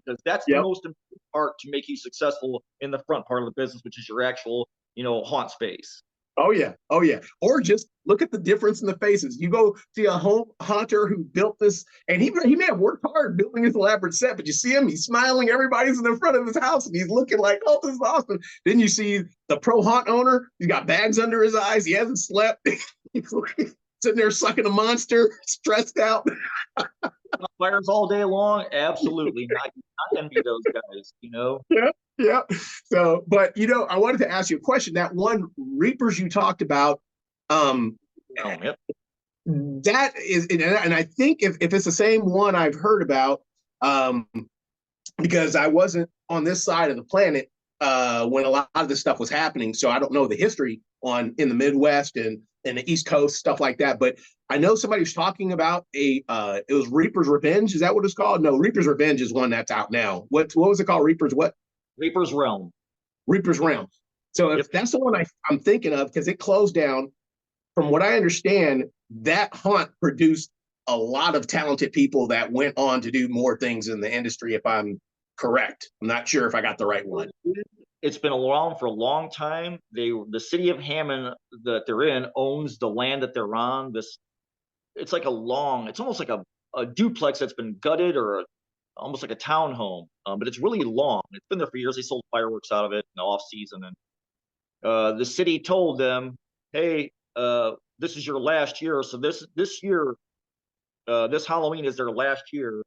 because that's the most important part to make you successful in the front part of the business, which is your actual, haunt space. Oh yeah. Or just look at the difference in the faces. You go see a home haunter who built this, and he may have worked hard building his elaborate set, but you see him, he's smiling, everybody's in the front of his house, and he's looking like, oh, this is awesome. Then you see the pro haunt owner, he's got bags under his eyes, he hasn't slept, he's sitting there sucking a monster, stressed out. Fires all day long, absolutely not envy those guys, Yeah. So, but I wanted to ask you a question. That one Reapers you talked about, that is, and I think if it's the same one I've heard about, because I wasn't on this side of the planet when a lot of this stuff was happening, so I don't know the history in the Midwest and in the East Coast, stuff like that. But I know somebody was talking about it was Reaper's Revenge. Is that what it's called? No, Reaper's Revenge is one that's out now. What was it called? Reaper's what? Reaper's Realm. Reaper's Realm. So if Yep. that's the one I'm thinking of, because it closed down, from what I understand, that haunt produced a lot of talented people that went on to do more things in the industry, if I'm correct. I'm not sure if I got the right one. It's been around for a long time. The city of Hammond that they're in owns the land that they're on. It's like it's almost like a duplex that's been gutted, or almost like a townhome. But it's really long. It's been there for years. They sold fireworks out of it in the off season, and the city told them, "Hey, this is your last year. So this year, this Halloween is their last year.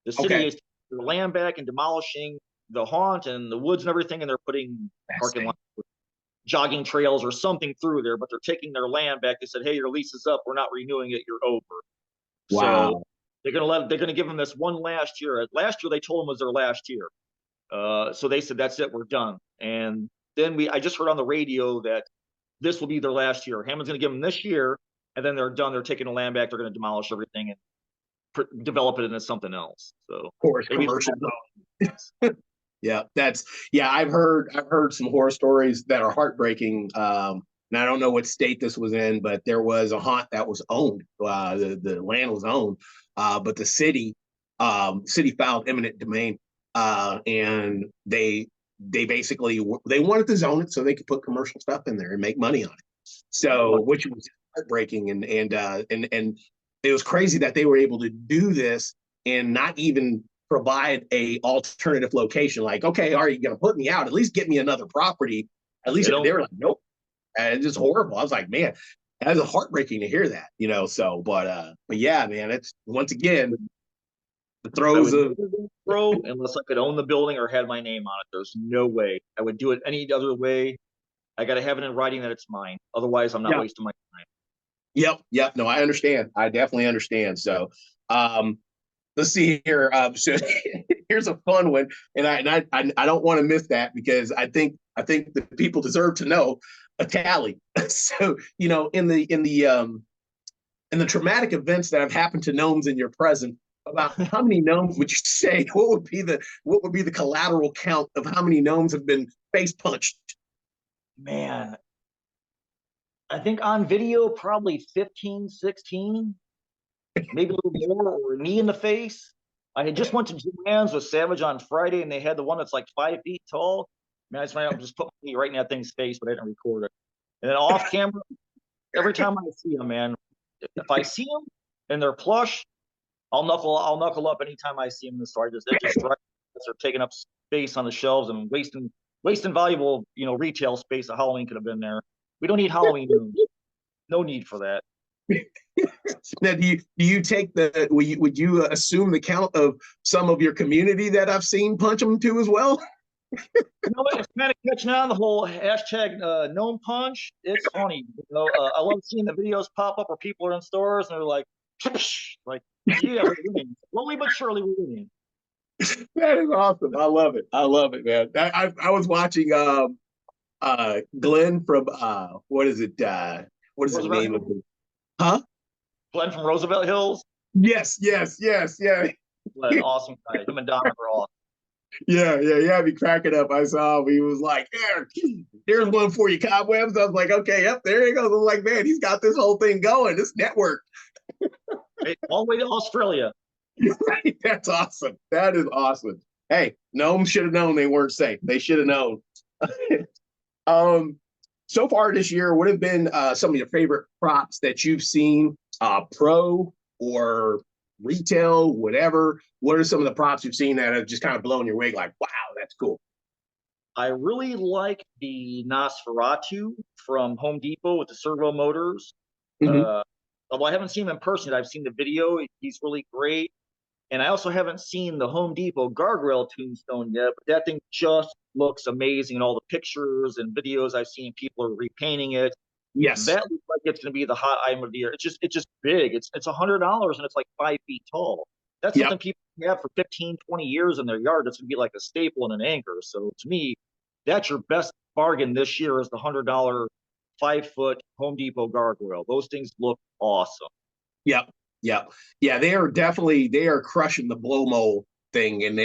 The city is their land back and demolishing the haunt and the woods and everything, and they're putting parking lots, jogging trails or something through there. But they're taking their land back. They said, "Hey, your lease is up. We're not renewing it. You're over." Wow. So they're gonna give them this one last year. Last year they told them was their last year. So they said, "That's it. We're done." And then I just heard on the radio that this will be their last year. Hammond's going to give them this year, and then they're done. They're taking the land back. They're going to demolish everything and develop it into something else. So, of course, commercial. Yeah, I've heard some horror stories that are heartbreaking. And I don't know what state this was in, but there was a haunt that was owned. The land was owned, but the city filed eminent domain, and they basically they wanted to zone it so they could put commercial stuff in there and make money on it. So, which was heartbreaking, and it was crazy that they were able to do this and not even provide a alternative location. Like, okay, are you going to put me out? At least get me another property. At least they were like, nope. And it's just horrible. I was like, man, that was heartbreaking to hear that, you know. So, but yeah, man, it's once again the throes of unless I could own the building or had my name on it. There's no way I would do it any other way. I got to have it in writing that it's mine. Otherwise, I'm not wasting my time. Yep. No, I understand. I definitely understand. So, let's see here. So here's a fun one, and I don't want to miss that because I think the people deserve to know a tally. So, you know, in the traumatic events that have happened to gnomes in your present, about how many gnomes would you say? What would be the collateral count of how many gnomes have been face punched? Man, I think on video probably 15, 16, maybe a little more, or knee in the face. I had just went to Joann's with Savage on Friday, and they had the one that's like 5 feet tall. Man, I just put my knee right in that thing's face, but I didn't record it. And then off camera, every time I see them, man, if I see them and they're plush, I'll knuckle up anytime I see them in the store. It just they're taking up space on the shelves and wasting valuable, retail space that Halloween could have been there. We don't need Halloween rooms. No need for that. Now, do you take would you assume the count of some of your community that I've seen punch them too as well? It's kind of catching on the whole hashtag gnome punch. It's funny. I love seeing the videos pop up where people are in stores and they're like, yeah, we're winning. Slowly but surely we're winning. That is awesome. I love it, man. I was watching Glenn from what is it? What is the name of it? Huh? Glenn from Roosevelt Hills? Yes. Glenn, awesome guy. Him and Donna are awesome. Yeah. Be cracking up. I saw him. He was like, here's one for you, Cobwebs. I was like, okay, yep, there he goes. I was like, man, he's got this whole thing going, this network. All the way to Australia. Right. That's awesome. That is awesome. Hey, gnomes should have known they weren't safe. They should have known. So far this year, what have been some of your favorite props that you've seen, pro or retail, whatever? What are some of the props you've seen that have just kind of blown your way? Like, wow, that's cool. I really like the Nosferatu from Home Depot with the servo motors. Mm-hmm. Although I haven't seen him in person yet, I've seen the video. He's really great. And I also haven't seen the Home Depot guardrail tombstone yet, but that thing just looks amazing. And all the pictures and videos I've seen, people are repainting it. Yes. That looks like it's going to be the hot item of the year. It's just big. It's $100 and it's like 5 feet tall. That's something people have for 15, 20 years in their yard. That's going to be like a staple and an anchor. So to me, that's your best bargain this year is the $100 5-foot Home Depot gargoyle. Those things look awesome. Yep. Yep. Yeah, they are crushing the blow mold thing, and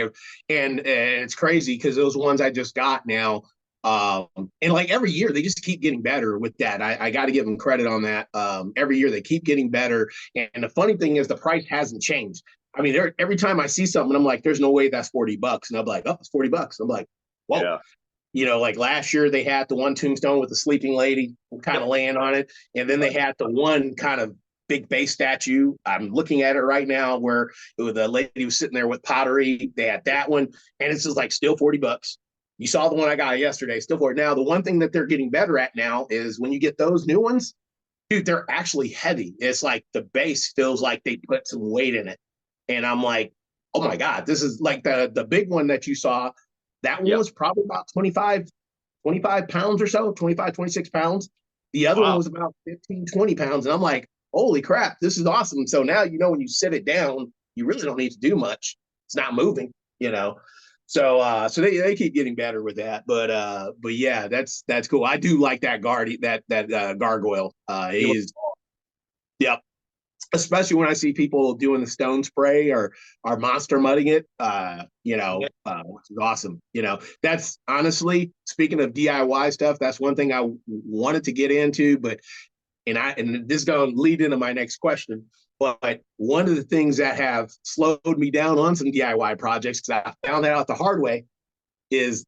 it's crazy because those ones I just got now, and like every year they just keep getting better with that. I got to give them credit on that. Every year they keep getting better, and the funny thing is the price hasn't changed. I mean, every time I see something, I'm like, "There's no way that's $40," and I'm like, "Oh, it's $40." I'm like, "Whoa." Yeah. Like last year they had the one tombstone with the sleeping lady kind of laying on it, and then they had the one kind of big base statue. I'm looking at it right now where the lady was sitting there with pottery. They had that one, and it's just like still $40. You saw the one I got yesterday, still $40. Now the one thing that they're getting better at now is when you get those new ones, dude, they're actually heavy. It's like the base feels like they put some weight in it, and I'm like, oh my god, this is like the big one that you saw. That one was probably about 25 pounds or so, 25, 26 pounds. The other one was about 15, 20 pounds. And I'm like, holy crap, this is awesome. So now, when you sit it down, you really don't need to do much. It's not moving. So they keep getting better with that. But yeah, that's cool. I do like that gargoyle. He is, yep. Especially when I see people doing the stone spray or monster mudding it, which is awesome. That's honestly, speaking of DIY stuff, that's one thing I wanted to get into, and this is going to lead into my next question. But one of the things that have slowed me down on some DIY projects, because I found that out the hard way, is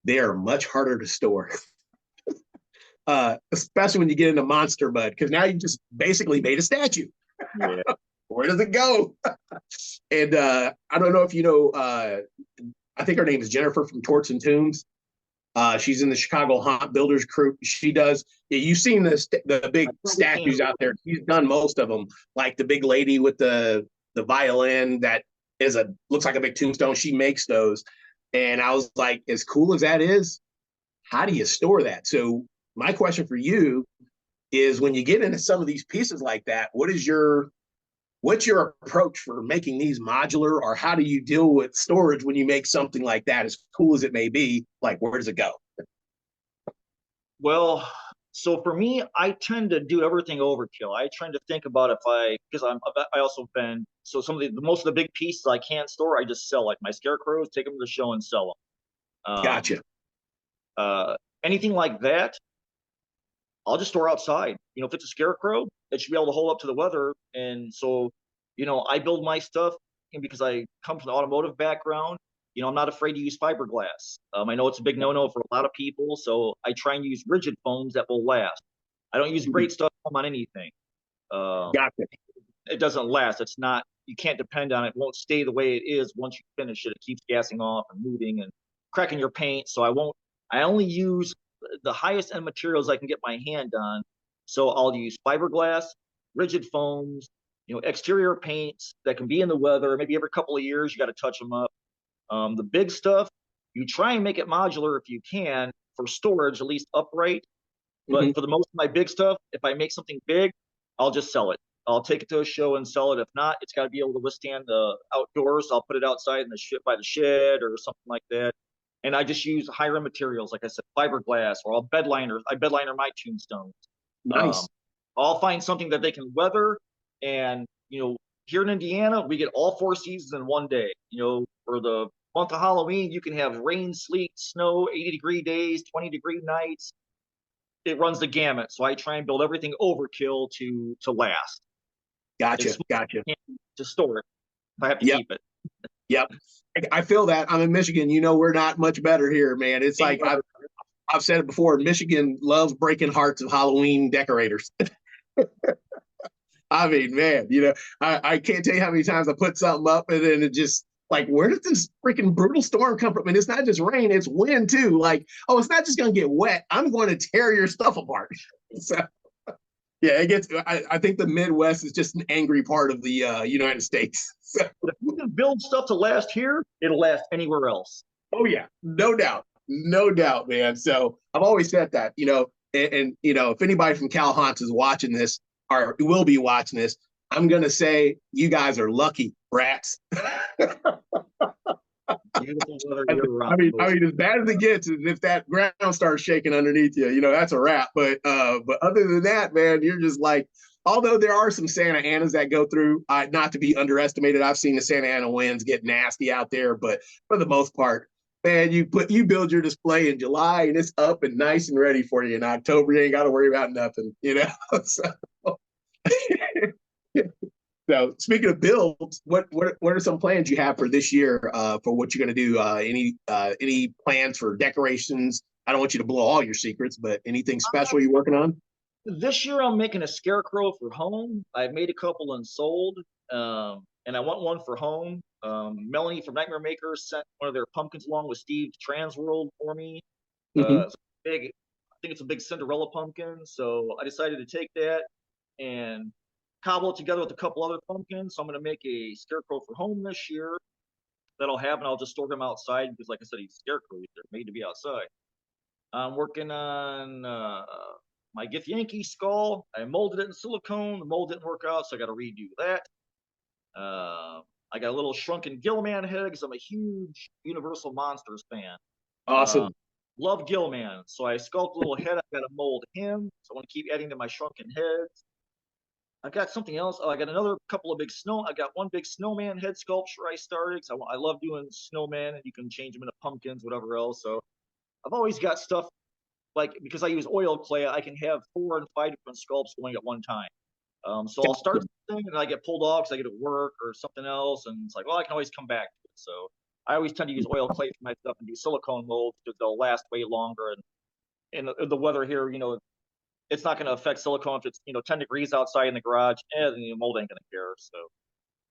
they are much harder to store. Especially when you get into monster mud, because now you just basically made a statue. Yeah. Where does it go? And I don't know if you know, I think her name is Jennifer from Torts and Tombs. She's in the Chicago Haunt Builders crew. She does. You've seen the big statues out there. She's done most of them, like the big lady with the violin that looks like a big tombstone. She makes those, and I was like, as cool as that is, how do you store that? So my question for you is, when you get into some of these pieces like that, what's your approach for making these modular, or how do you deal with storage when you make something like that, as cool as it may be? Like, where does it go? Well, so for me, I tend to do everything overkill. I tend to think about because I also been, so some of most of the big pieces I can't store, I just sell, like my scarecrows, take them to the show and sell them. Gotcha. Anything like that, I'll just store outside. If it's a scarecrow, it should be able to hold up to the weather. And so, I build my stuff, and because I come from the automotive background, I'm not afraid to use fiberglass. I know it's a big no-no for a lot of people, so I try and use rigid foams that will last. I don't use great stuff on anything. Gotcha. It doesn't last. It's not, you can't depend on it. It won't stay the way it is once you finish it. It keeps gassing off and moving and cracking your paint. So I only use the highest end materials I can get my hand on. So I'll use fiberglass, rigid foams, exterior paints that can be in the weather. Maybe every couple of years, you got to touch them up. The big stuff, you try and make it modular if you can for storage, at least upright. But for the most of my big stuff, if I make something big, I'll just sell it. I'll take it to a show and sell it. If not, it's got to be able to withstand the outdoors. I'll put it outside in by the shed or something like that. And I just use higher end materials, like I said, fiberglass, or I bedliner my tombstones. Nice. I'll find something that they can weather. And, here in Indiana, we get all 4 seasons in one day. For the month of Halloween, you can have rain, sleet, snow, 80-degree days, 20-degree nights. It runs the gamut. So I try and build everything overkill to last. Gotcha. To store it, if I have to keep it. Yep. I feel that. I'm in Michigan. We're not much better here, man. It's like I've said it before. Michigan loves breaking hearts of Halloween decorators. I mean, man, I can't tell you how many times I put something up and then it just, like, where did this freaking brutal storm come from? And it's not just rain, it's wind too. Like, oh, it's not just going to get wet. I'm going to tear your stuff apart. So, yeah, it gets, I think the Midwest is just an angry part of the United States. So. If you can build stuff to last here, it'll last anywhere else. Oh, yeah, no doubt, man. So I've always said that, and if anybody from Cal Haunts is watching this, or will be watching this, I'm going to say you guys are lucky, brats. You beautiful weather year round. I mean, as bad as it gets is if that ground starts shaking underneath you, that's a wrap. But other than that, man, you're just like, although there are some Santa Anas that go through, not to be underestimated. I've seen the Santa Ana winds get nasty out there, but for the most part, man, you build your display in July and it's up and nice and ready for you in October. You ain't got to worry about nothing. So, so speaking of builds, what are some plans you have for this year for what you're going to do? Any plans for decorations? I don't want you to blow all your secrets, but anything special you're working on? This year I'm making a scarecrow for home. I've made a couple and sold, and I want one for home. Melanie from Nightmare Makers sent one of their pumpkins along with Steve to Transworld for me. It's big. I think it's a big Cinderella pumpkin, so I decided to take that and cobble it together with a couple other pumpkins. So I'm going to make a scarecrow for home this year that I'll have, and I'll just store them outside because, like I said, these scarecrows, they're made to be outside. I'm working on my Gith Yankee skull. I molded it in silicone. The mold didn't work out, so I got to redo that. I got a little shrunken Gilman head because I'm a huge Universal Monsters fan. Awesome. Love Gilman. So I sculpted a little head. I got to mold him. So I want to keep adding to my shrunken heads. I got something else. I got another couple of I got one big snowman head sculpture I started because I love doing snowmen, and you can change them into pumpkins, whatever else. So I've always got stuff because I use oil clay, I can have 4 and 5 different sculpts going at one time. So I'll start something and I get pulled off because I get to work or something else, and it's like, well, I can always come back to it. So I always tend to use oil clay for my stuff and do silicone molds because they'll last way longer. And the weather here, it's not going to affect silicone if it's 10 degrees outside in the garage, and the mold ain't going to care. So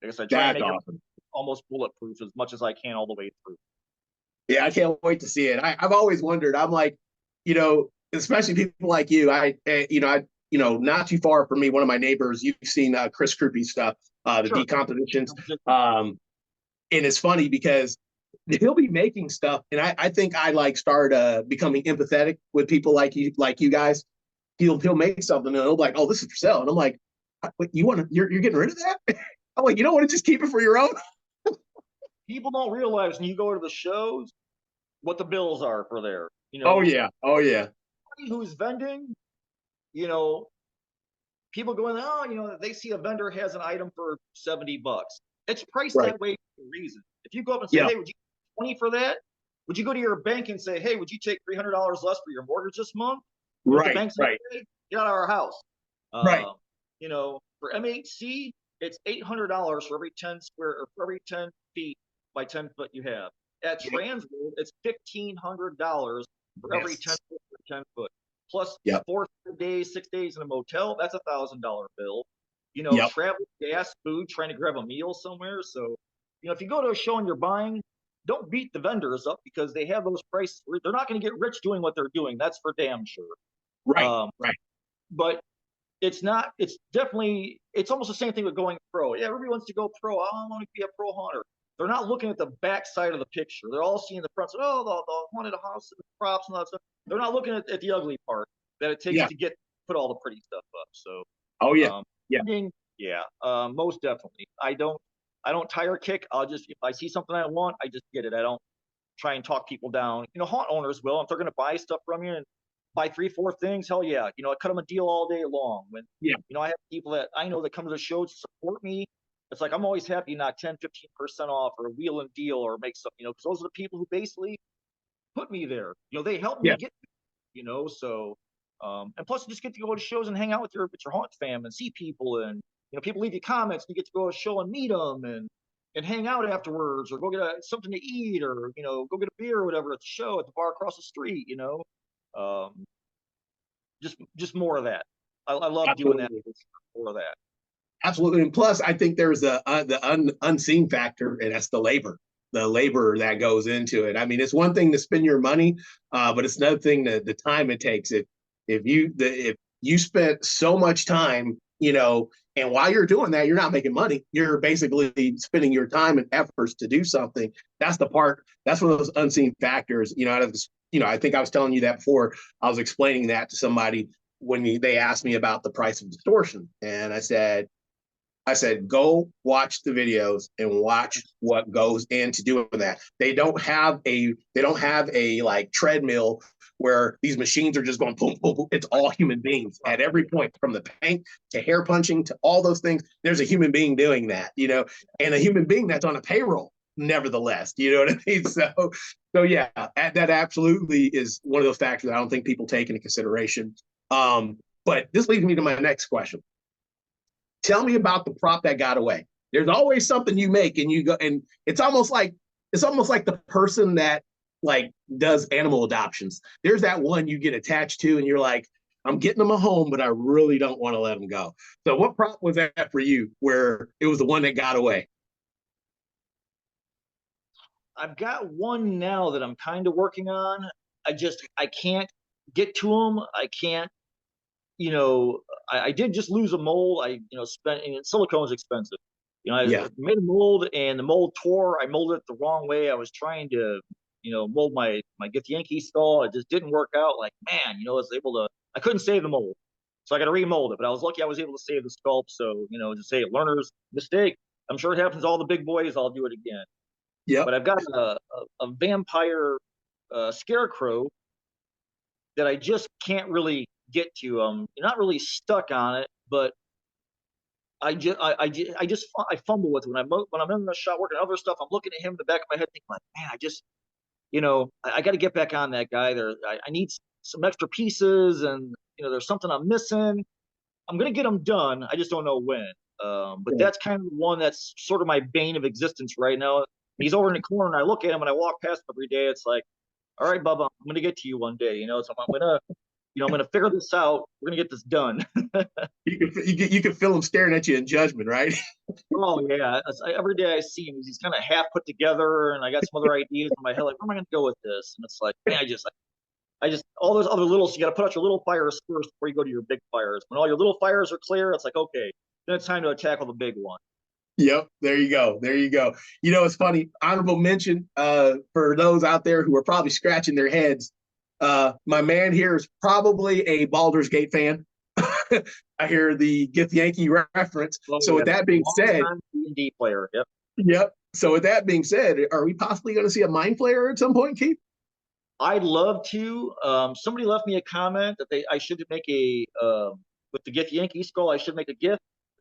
I guess I try to make it almost bulletproof as much as I can all the way through. Yeah, I can't wait to see it. I've always wondered. I'm like, especially people like you. Not too far from me, one of my neighbors. You've seen Chris Krupe's stuff, the Sure. decompositions. And it's funny because he'll be making stuff, and I think I start becoming empathetic with people like you guys. He'll make something and he'll be like, oh, this is for sale, and I'm like, wait, you're getting rid of that? I'm like, you don't want to just keep it for your own? People don't realize when you go to the shows what the bills are for there. Oh yeah. Who's vending? People going, they see a vendor has an item for $70. It's priced that way for a reason. If you go up and say, hey, would you get 20 for that? Would you go to your bank and say, hey, would you take $300 less for your mortgage this month? Right. The bank say, hey, get out of our house. Right. For MHC, it's $800 for every 10 feet by 10 foot you have. At Transworld, it's $1,500 for every 10 foot per 10 foot. Plus 4 days, 6 days in a motel, that's $1,000 bill. Travel, gas, food, trying to grab a meal somewhere. So, if you go to a show and you're buying, don't beat the vendors up because they have those prices. They're not going to get rich doing what they're doing. That's for damn sure. Right. But it's almost the same thing with going pro. Yeah, everybody wants to go pro. I want to be a pro hunter. They're not looking at the back side of the picture. They're all seeing the front. So, the haunted house and the props and all that stuff. They're not looking at the ugly part that it takes to put all the pretty stuff up. So, most definitely. I don't tire kick. If I see something I want, I just get it. I don't try and talk people down. Haunt owners will if they're going to buy stuff from you and buy 3-4 things. Hell yeah, I cut them a deal all day long. When I have people that I know that come to the shows to support me. It's like I'm always happy to knock 10-15% off or a wheel and deal or make something. Because those are the people who basically put me there. They help me get. So and plus you just get to go to shows and hang out with your haunt fam and see people, and people leave you comments and you get to go to a show and meet them and hang out afterwards or go get something to eat or go get a beer or whatever at the show at the bar across the street. Just more of that. I love doing that. More of that. Absolutely. And plus I think there's the unseen factor, and that's the labor that goes into it. I mean, it's one thing to spend your money, but it's another thing the time it takes. If you spent so much time, and while you're doing that, you're not making money. You're basically spending your time and efforts to do something. That's one of those unseen factors. I think I was telling you that before. I was explaining that to somebody when they asked me about the price of distortion, and I said, I said, go watch the videos and watch what goes into doing that. They don't have a like treadmill where these machines are just going boom, boom, boom. It's all human beings at every point, from the paint to hair punching to all those things. There's a human being doing that, and a human being that's on a payroll, nevertheless. You know what I mean? So yeah, that absolutely is one of those factors I don't think people take into consideration. But this leads me to my next question. Tell me about the prop that got away. There's always something you make and you go, and it's almost like the person that like does animal adoptions. There's that one you get attached to and you're like, I'm getting them a home, but I really don't want to let them go. So what prop was that for you where it was the one that got away? I've got one now that I'm kind of working on. I can't get to them. I can't, you know, I did just lose a mold. Spent, and silicone is expensive. Yeah. I made a mold and the mold tore. I molded it the wrong way. I was trying to, mold my Get the Yankee skull. It just didn't work out. Like, man, I was able to, I couldn't save the mold. So I got to remold it. But I was lucky I was able to save the sculpt. So, just say learner's mistake. I'm sure it happens to all the big boys. I'll do it again. Yep. But I've got a vampire scarecrow that I just can't really get to. Not really stuck on it, but I fumble with it when I'm in the shop working other stuff. I'm looking at him in the back of my head, thinking like, man, I got to get back on that guy. I need some extra pieces, and there's something I'm missing. I'm gonna get them done. I just don't know when. But that's kind of the one that's sort of my bane of existence right now. He's over in the corner, and I look at him, and I walk past him every day. It's like, all right, Bubba, I'm gonna get to you one day. So I'm gonna figure this out. We're gonna get this done. You can feel him staring at you in judgment, right? Oh yeah, every day I see him, he's kind of half put together, and I got some other ideas in my head, like where am I gonna go with this? And it's like, man, I just all those other little. So you got to put out your little fires first before you go to your big fires. When all your little fires are clear, it's like, okay, then it's time to tackle the big one. Yep, there you go. There you go. It's funny. Honorable mention for those out there who are probably scratching their heads. My man here is probably a Baldur's Gate fan. I hear the Get the Yankee reference. Oh, So with that being said, D&D player. Yep. yep. So with that being said, are we possibly going to see a Mind Flayer at some point, Keith? I'd love to. Somebody left me a comment that I should make a with the Get the Yankee skull. I should make a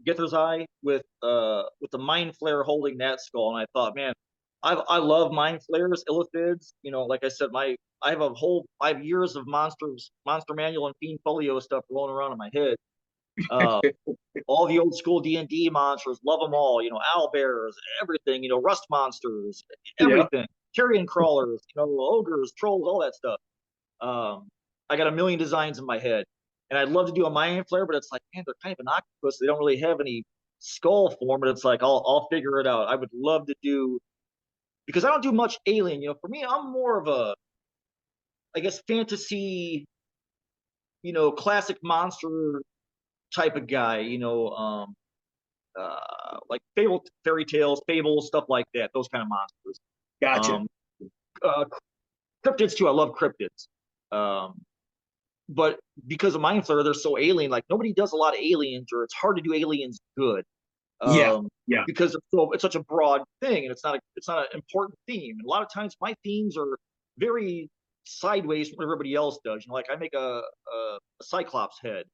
Gither's eye with the Mind Flayer holding that skull. And I thought, man, I love Mind Flayers, Illithids. Like I said, I have a whole 5 years of Monster Manual and Fiend Folio stuff rolling around in my head. All the old school D&D monsters, love them all. Owl bears, everything. Rust monsters, everything. Yep. Carrion crawlers, ogres, trolls, all that stuff. I got a million designs in my head, and I'd love to do a Mind Flayer, but it's like, man, they're kind of an octopus. They don't really have any skull form, but it's like I'll figure it out. I would love to do, because I don't do much alien. For me, I'm more of a, I guess, fantasy, classic monster type of guy. Like fairy tales, fables, stuff like that. Those kind of monsters. Gotcha. Cryptids too. I love cryptids. But because of Mind Flayer, they're so alien. Like nobody does a lot of aliens, or it's hard to do aliens good. Yeah. Because it's such a broad thing, and it's not an important theme. And a lot of times, my themes are very sideways from what everybody else does. Like I make a Cyclops head,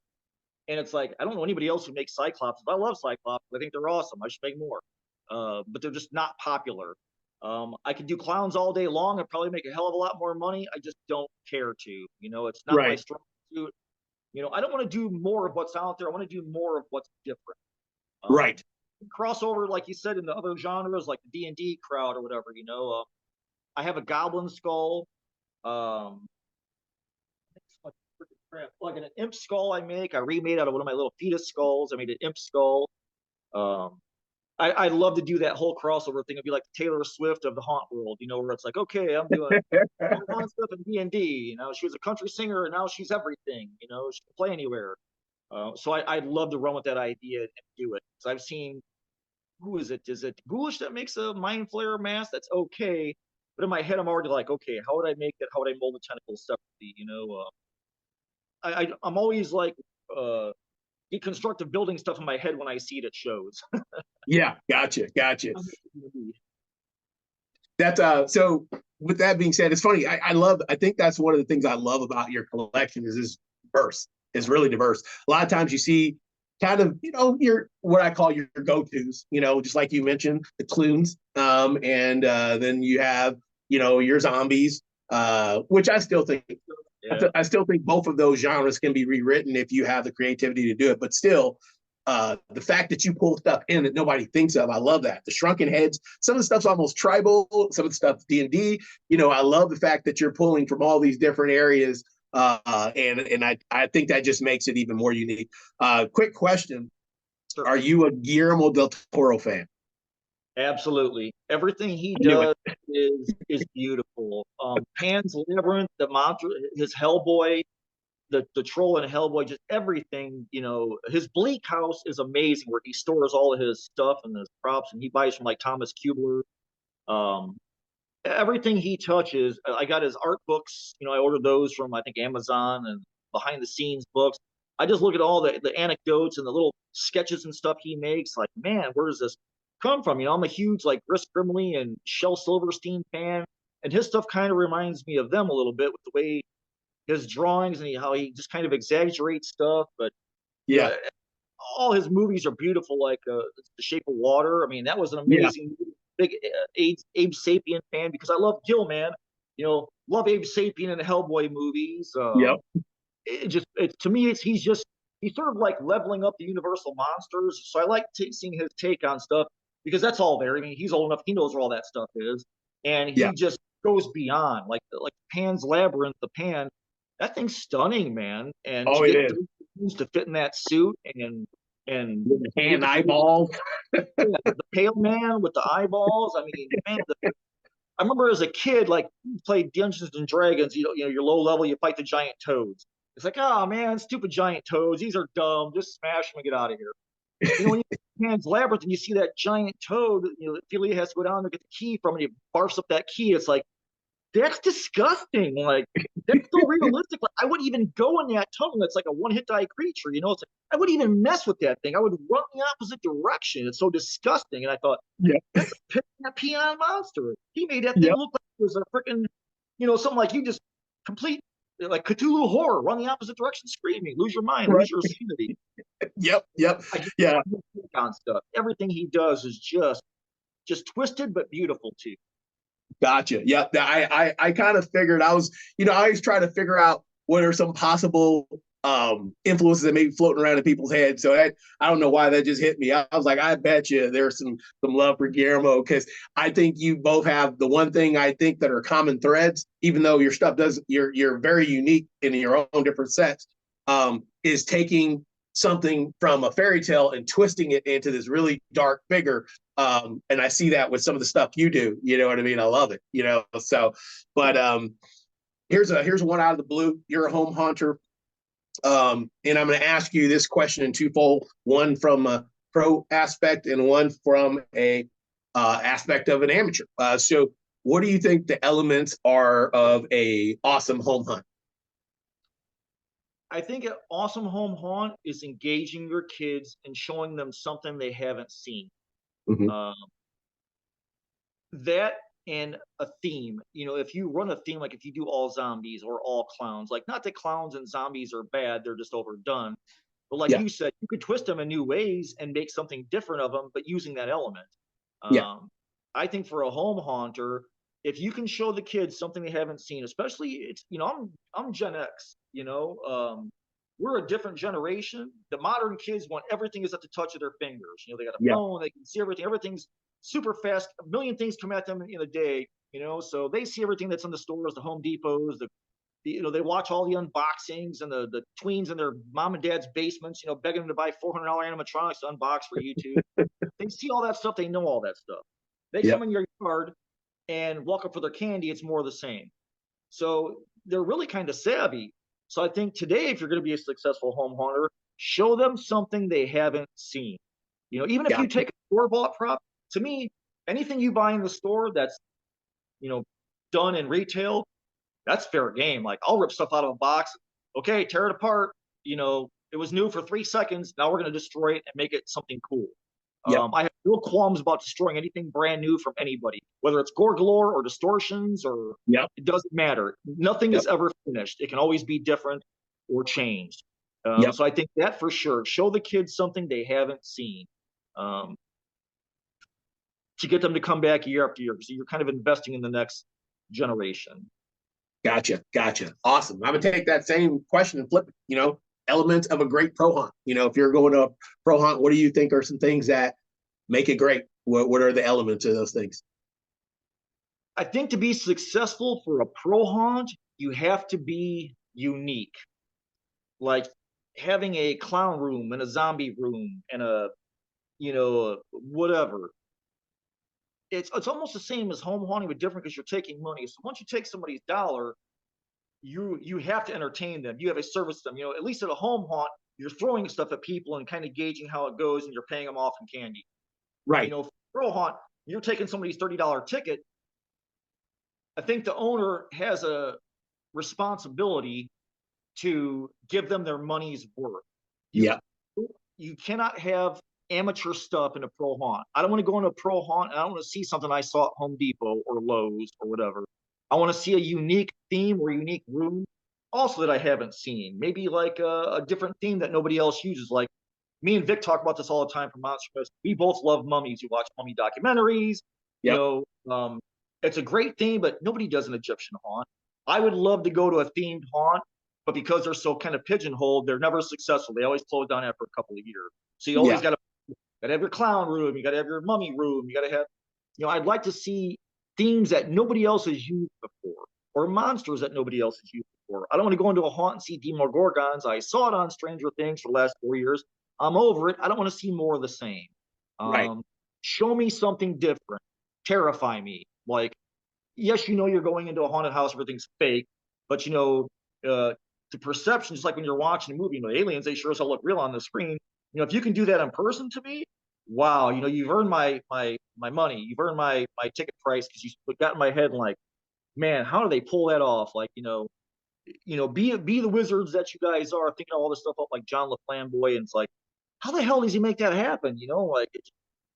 and it's like I don't know anybody else who makes Cyclops. I love Cyclops. I think they're awesome. I should make more, but they're just not popular. I could do clowns all day long. I'd probably make a hell of a lot more money. I just don't care to. It's not my strong suit. I don't want to do more of what's out there. I want to do more of what's different. Right. Crossover, like you said, in the other genres, like the D&D crowd or whatever. I have a goblin skull. Like an imp skull I make. I remade out of one of my little fetus skulls. I made an imp skull. I'd love to do that whole crossover thing. It'd be like Taylor Swift of the haunt world, where it's like, okay, I'm doing fun stuff in D&D. She was a country singer, and now she's everything. She can play anywhere. So I'd love to run with that idea and do it. So I've seen, who is it? Is it Ghoulish that makes a Mind Flayer mask? That's okay. But in my head, I'm already like, okay, how would I make it? How would I mold the tentacles separately? I'm always like deconstructive building stuff in my head when I see it at shows. Yeah, gotcha. That's so with that being said, it's funny. I think that's one of the things I love about your collection is it's diverse. It's really diverse. A lot of times you see kind of, your what I call your go-tos, just like you mentioned, the clunes. And then you have, your zombies, which I still think Yeah. I still think both of those genres can be rewritten if you have the creativity to do it. But still, the fact that you pull stuff in that nobody thinks of, I love that. The shrunken heads, some of the stuff's almost tribal, some of the stuff D&D. I love the fact that you're pulling from all these different areas, and I think that just makes it even more unique. Quick question: Sure. Are you a Guillermo del Toro fan? Absolutely. Everything he I knew does is beautiful. Pan's Labyrinth, the monster, his Hellboy, the troll in Hellboy, just everything. His Bleak House is amazing, where he stores all of his stuff and his props, and he buys from like Thomas Kubler. Um, Everything he touches, I got his art books. I ordered those from I think Amazon and behind the scenes books. I just look at all the anecdotes and the little sketches and stuff he makes. Like, man, where does this come from? I'm a huge like Chris Grimley and Shel Silverstein fan, and his stuff kind of reminds me of them a little bit with the way his drawings and how he just kind of exaggerates stuff. But you Yeah, know, all his movies are beautiful, like The Shape of Water. I mean, that was an yeah, amazing movie. Big Abe Sapien fan because I love Gilman. Love Abe Sapien and the Hellboy movies. yep, To me, he's sort of like leveling up the Universal monsters. So I like seeing his take on stuff because that's all there. I mean, he's old enough; he knows where all that stuff is, and yeah. he just goes beyond. Like Pan's Labyrinth, the Pan, that thing's stunning, man. And to Oh, it get is. those to fit in that suit and With the hand eyeballs. yeah, the pale man with the eyeballs. I mean, man, I remember as a kid, like you played Dungeons and Dragons. You're low level, you fight the giant toads. It's like, oh man, stupid giant toads. These are dumb. Just smash them and get out of here. When you Pan's Labyrinth and you see that giant toad, Ophelia has to go down to get the key from, and he barfs up that key. It's like, that's disgusting. Like, that's so realistic. Like, I wouldn't even go in that tunnel. It's like a one-hit die creature. It's like, I wouldn't even mess with that thing. I would run the opposite direction. It's so disgusting. And I thought, Yeah, that's a peon monster. He made that thing yep, look like it was a freaking, something like you just complete like Cthulhu horror, run the opposite direction, screaming, lose your mind, right. lose your sanity. Yep. I just Yeah, on stuff. Everything he does is just twisted but beautiful too. gotcha. Yeah, I kind of figured I always try to figure out what are some possible influences that may be floating around in people's heads. So I don't know why that just hit me. I was like, I bet you there's some love for Guillermo because I think you both have the one thing I think that are common threads, even though your stuff you're very unique in your own different sets, is taking something from a fairy tale and twisting it into this really dark figure. And I see that with some of the stuff you do. You know what I mean? I love it. So, but here's one out of the blue. You're a home haunter, and I'm going to ask you this question in twofold: one from a pro aspect and one from a aspect of an amateur. So, what do you think the elements are of a awesome home hunt? I think an awesome home haunt is engaging your kids and showing them something they haven't seen. Mm-hmm. Um, that and a theme. If you run a theme, like if you do all zombies or all clowns, like not that clowns and zombies are bad, they're just overdone. But like Yeah, you said, you could twist them in new ways and make something different of them, but using that element. yeah, I think for a home haunter, if you can show the kids something they haven't seen, especially I'm Gen X, we're a different generation. The modern kids want everything is at the touch of their fingers. They got a yeah, phone, they can see everything. Everything's super fast. A million things come at them in a day. So they see everything that's in the stores, the Home Depots, they watch all the unboxings and the tweens in their mom and dad's basements, begging them to buy $400 animatronics to unbox for YouTube. They see all that stuff. They know all that stuff. They yeah, come in your yard and walk up for their candy. It's more of the same. So they're really kind of savvy. So I think today, if you're going to be a successful home haunter, show them something they haven't seen. Even if yeah. you take a store-bought prop, to me, anything you buy in the store that's, done in retail, that's fair game. Like I'll rip stuff out of a box. Okay, tear it apart. It was new for 3 seconds. Now we're going to destroy it and make it something cool. Yep. I have no qualms about destroying anything brand new from anybody, whether it's gore galore or distortions or Yep. it doesn't matter. Nothing Yep. is ever finished. It can always be different or changed. Yep. So I think that for sure, show the kids something they haven't seen to get them to come back year after year. So you're kind of investing in the next generation. Gotcha. Awesome. I'm gonna take that same question and flip it. Elements of a great pro hunt. If you're going to a pro hunt, what do you think are some things that make it great? What are the elements of those things? I think to be successful for a pro hunt, you have to be unique. Like having a clown room and a zombie room and a whatever. It's almost the same as home haunting, but different because you're taking money. So once you take somebody's dollar, you have to entertain them. You have a service them. At least at a home haunt, you're throwing stuff at people and kind of gauging how it goes, and you're paying them off in candy. Right. For pro haunt, you're taking somebody's $30 ticket. I think the owner has a responsibility to give them their money's worth. Yeah. You cannot have amateur stuff in a pro haunt. I don't want to go into a pro haunt and I don't want to see something I saw at Home Depot or Lowe's or whatever. I want to see a unique theme or unique room also that I haven't seen. Maybe like a different theme that nobody else uses. Like me and Vic talk about this all the time for Monster Fest. We both love mummies. We watch mummy documentaries. Yep. It's a great theme, but nobody does an Egyptian haunt. I would love to go to a themed haunt, but because they're so kind of pigeonholed, they're never successful. They always close down after a couple of years. So you always got to have your clown room. You got to have your mummy room. You got to have, I'd like to see themes that nobody else has used before or monsters that nobody else has used before. I don't want to go into a haunt and see Demogorgons. I saw it on Stranger Things for the last 4 years. I'm over it. I don't want to see more of the same. Right. Show me something different. Terrify me. Like, yes, you're going into a haunted house, everything's fake, but the perception, just like when you're watching a movie, the aliens, they sure as hell look real on the screen. If you can do that in person to me, wow, you've earned my money. You've earned my ticket price because you got in my head like, man, how do they pull that off? Like, be the wizards that you guys are, thinking all this stuff up like John LaFlamboy, and it's like, how the hell does he make that happen? Like,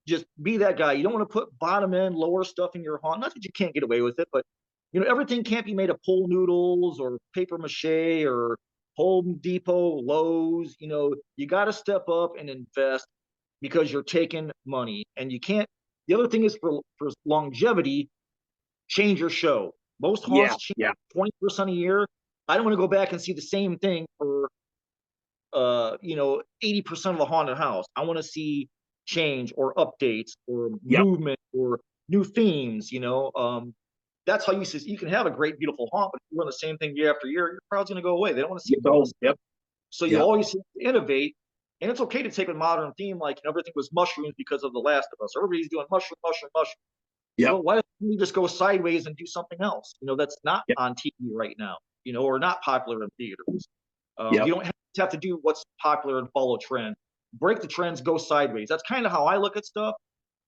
just be that guy. You don't want to put bottom end, lower stuff in your haunt. Not that you can't get away with it, but everything can't be made of pool noodles or paper mache or Home Depot, Lowe's. You got to step up and invest because you're taking money, and you can't. The other thing is for longevity, change your show. Most haunts change 20% a year. I don't want to go back and see the same thing for 80% of the haunted house. I want to see change or updates or movement or new themes. That's how you can have a great, beautiful haunt, but if you run the same thing year after year, your crowd's going to go away. They don't want to see those. So you always have to innovate, and it's okay to take a modern theme like everything was mushrooms because of The Last of Us. Everybody's doing mushroom. Why don't we just go sideways and do something else? That's not on TV right now. Or not popular in theaters. You don't have to do what's popular and follow trend. Break the trends, go sideways. That's kind of how I look at stuff.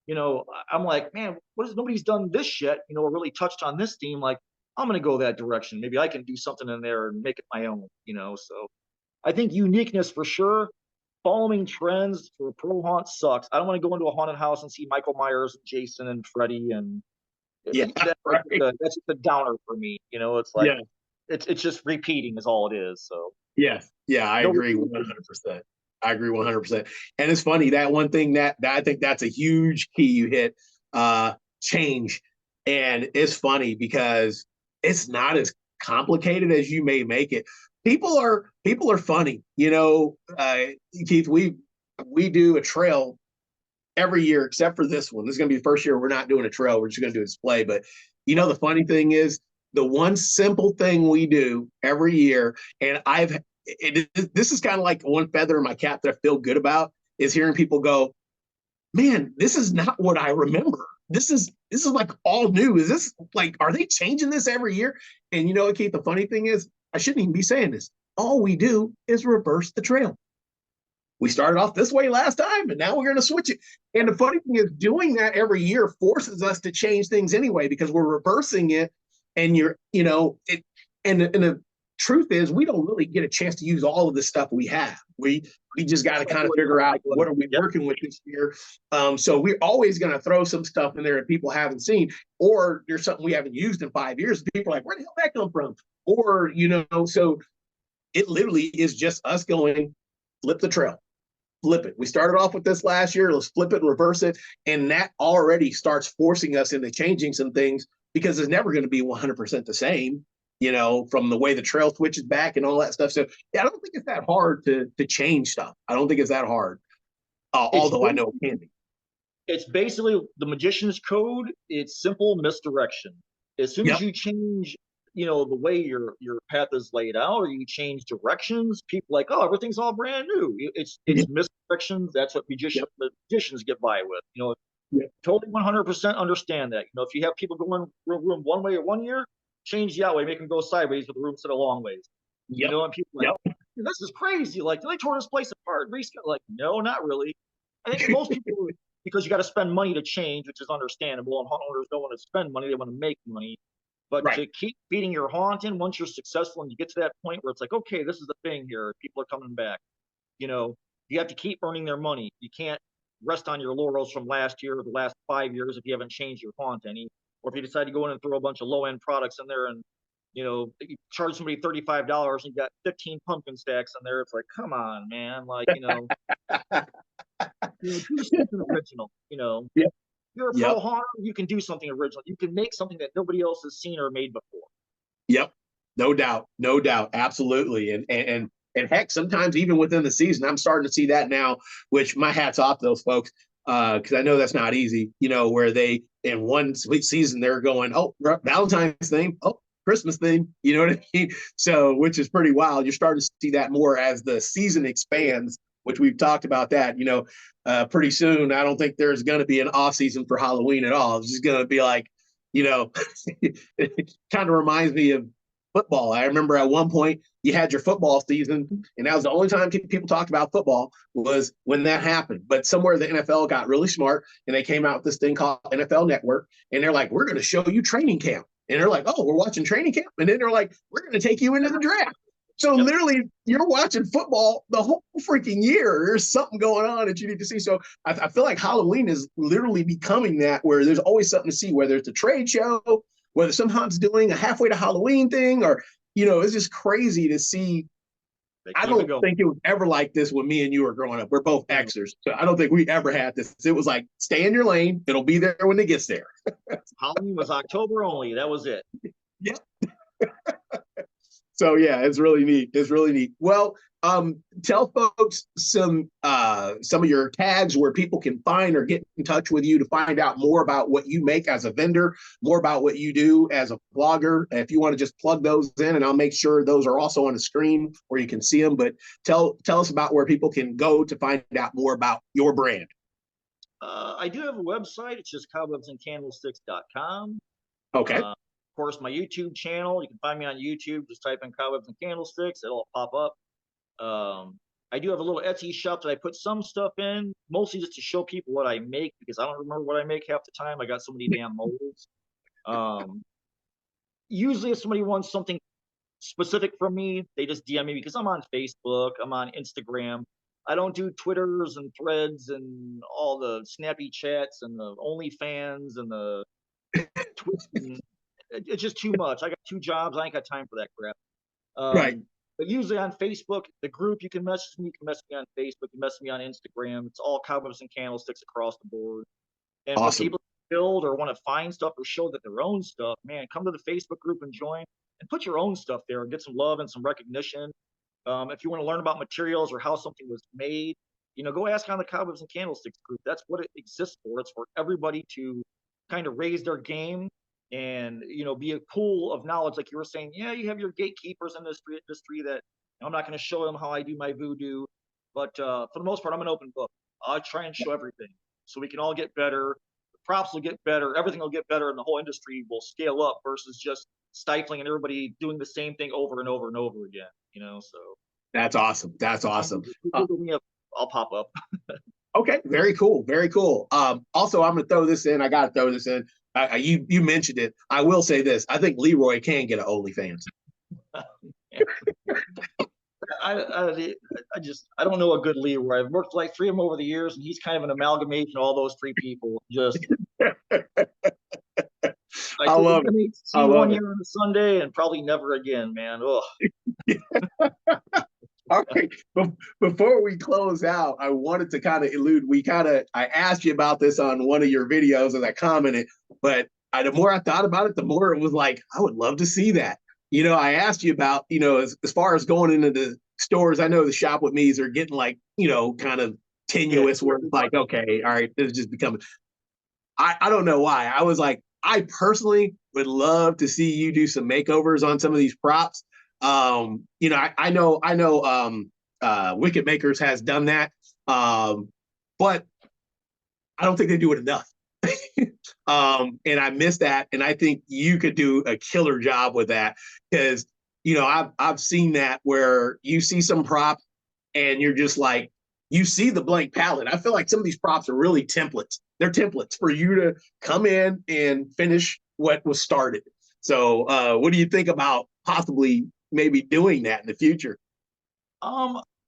I'm like, man, nobody's done this yet, or really touched on this theme. Like, I'm going to go that direction. Maybe I can do something in there and make it my own, So I think uniqueness for sure. Following trends for a pro haunt sucks. I don't want to go into a haunted house and see Michael Myers, Jason, and Freddy. And that's just a downer for me. It's like, it's just repeating is all it is. So, I agree 100%. I agree 100%. And it's funny, that one thing that I think that's a huge key you hit, change. And it's funny because it's not as complicated as you may make it. People are funny. Keith, we do a trail every year except for this one. This is going to be the first year we're not doing a trail. We're just going to do a display. But the funny thing is, the one simple thing we do every year, and this is kind of like one feather in my cap that I feel good about, is hearing people go, man, this is not what I remember. This is like all new. Is this like, are they changing this every year? And Keith, the funny thing is, I shouldn't even be saying this. All we do is reverse the trail. We started off this way last time, and now we're going to switch it. And the funny thing is, doing that every year forces us to change things anyway, because we're reversing it. And truth is, we don't really get a chance to use all of the stuff we have. We just got to kind of figure out what are we working with this year. So we're always going to throw some stuff in there that people haven't seen, or there's something we haven't used in 5 years. People are like, where the hell did that come from? Or, so it literally is just us going, flip the trail, flip it. We started off with this last year. Let's flip it and reverse it. And that already starts forcing us into changing some things, because it's never going to be 100% the same, from the way the trail switches back and all that stuff. So yeah, I don't think it's that hard to change stuff. I don't think it's that hard, although I know it can be. It's basically the magician's code. It's simple misdirection. As soon as you change, the way your path is laid out, or you change directions, people like, oh, everything's all brand new. It's misdirections. That's what magicians get by with. Totally 100% understand that. If you have people going room one way one year, change the out way, make them go sideways with the room instead of long ways. And people like, this is crazy. Like, they tore this place apart. Like, no, not really. I think most people, because you got to spend money to change, which is understandable, and homeowners don't want to spend money, they want to make money. But to keep feeding your haunt in, once you're successful and you get to that point where it's like, okay, this is the thing here, people are coming back. You have to keep earning their money. You can't rest on your laurels from last year or the last 5 years if you haven't changed your haunt any. Or if you decide to go in and throw a bunch of low-end products in there and, you charge somebody $35 and you got 15 pumpkin stacks in there, it's like, come on, man. Like, do something original, You're a pro haunter, you can do something original. You can make something that nobody else has seen or made before. Yep. No doubt. Absolutely. And heck, sometimes even within the season, I'm starting to see that now, which my hat's off to those folks. Because I know that's not easy, where they, in one season, they're going, oh, Valentine's theme, oh, Christmas theme, you know what I mean? So, which is pretty wild. You're starting to see that more as the season expands, which we've talked about that, pretty soon. I don't think there's going to be an off season for Halloween at all. It's just going to be like, it kind of reminds me of football. I remember at one point you had your football season, and that was the only time people talked about football, was when that happened. But somewhere the NFL got really smart, and they came out with this thing called NFL Network, and they're like, we're going to show you training camp. And they're like, oh, we're watching training camp. And then they're like, we're going to take you into the draft. So literally, you're watching football the whole freaking year. There's something going on that you need to see. So I feel like Halloween is literally becoming that, where there's always something to see, whether it's a trade show, whether sometimes doing a halfway to Halloween thing, or, it's just crazy to see. I don't think it was ever like this when me and you were growing up. We're both Xers. So I don't think we ever had this. It was like, stay in your lane. It'll be there when it gets there. Halloween was October only. That was it. Yeah. So yeah, it's really neat. Well, tell folks some of your tags where people can find or get in touch with you to find out more about what you make as a vendor, more about what you do as a blogger. If you want to just plug those in, and I'll make sure those are also on the screen where you can see them. But tell us about where people can go to find out more about your brand. I do have a website. It's just cobwebsandcandlesticks.com. Okay. Of course, my YouTube channel, you can find me on YouTube. Just type in Cobwebs and Candlesticks. It'll pop up. I do have a little Etsy shop that I put some stuff in, mostly just to show people what I make, because I don't remember what I make half the time. I got so many damn molds. Usually if somebody wants something specific from me, they just DM me, because I'm on Facebook, I'm on Instagram. I don't do Twitters and Threads and all the snappy chats and the OnlyFans and the Twitch. It's just too much. I got 2 jobs. I ain't got time for that crap. Right. But usually on Facebook, the group, you can message me. You can message me on Facebook. You can message me on Instagram. It's all Cobwebs and Candlesticks across the board. And awesome. When people build or want to find stuff or show that their own stuff, man, come to the Facebook group and join, and put your own stuff there and get some love and some recognition. If you want to learn about materials or how something was made, go ask on the Cobwebs and Candlesticks group. That's what it exists for. It's for everybody to kind of raise their game and, be a pool of knowledge. Like you were saying, yeah, you have your gatekeepers in this industry that I'm not going to show them how I do my voodoo. But for the most part, I'm an open book. I try and show everything so we can all get better. The props will get better. Everything will get better, and the whole industry will scale up versus just stifling and everybody doing the same thing over and over and over again. So that's awesome. I'll pop up. Okay, very cool. Also, I'm gonna throw this in. I gotta throw this in. You mentioned it. I will say this. I think Leroy can get an OnlyFans. I don't know a good Leroy. I've worked like three of them over the years, and he's kind of an amalgamation of all those three people. Just I I think love I it. mean, see I you love one it. year on a Sunday, and probably never again, man. Ugh. All right. Before we close out, I wanted to kind of I asked you about this on one of your videos as I commented, but the more I thought about it, the more it was like, I would love to see that. I asked you about, as far as going into the stores, I know the shop with me's are getting like, kind of Yeah. tenuous where it's like, okay, all right, this is just becoming, I don't know why. I was like, I personally would love to see you do some makeovers on some of these props. I know Wicked Makers has done that. But I don't think they do it enough. And I miss that. And I think you could do a killer job with that because, I've seen that where you see some prop and you're just like, you see the blank palette. I feel like some of these props are really templates. They're templates for you to come in and finish what was started. So, what do you think about possibly maybe doing that in the future?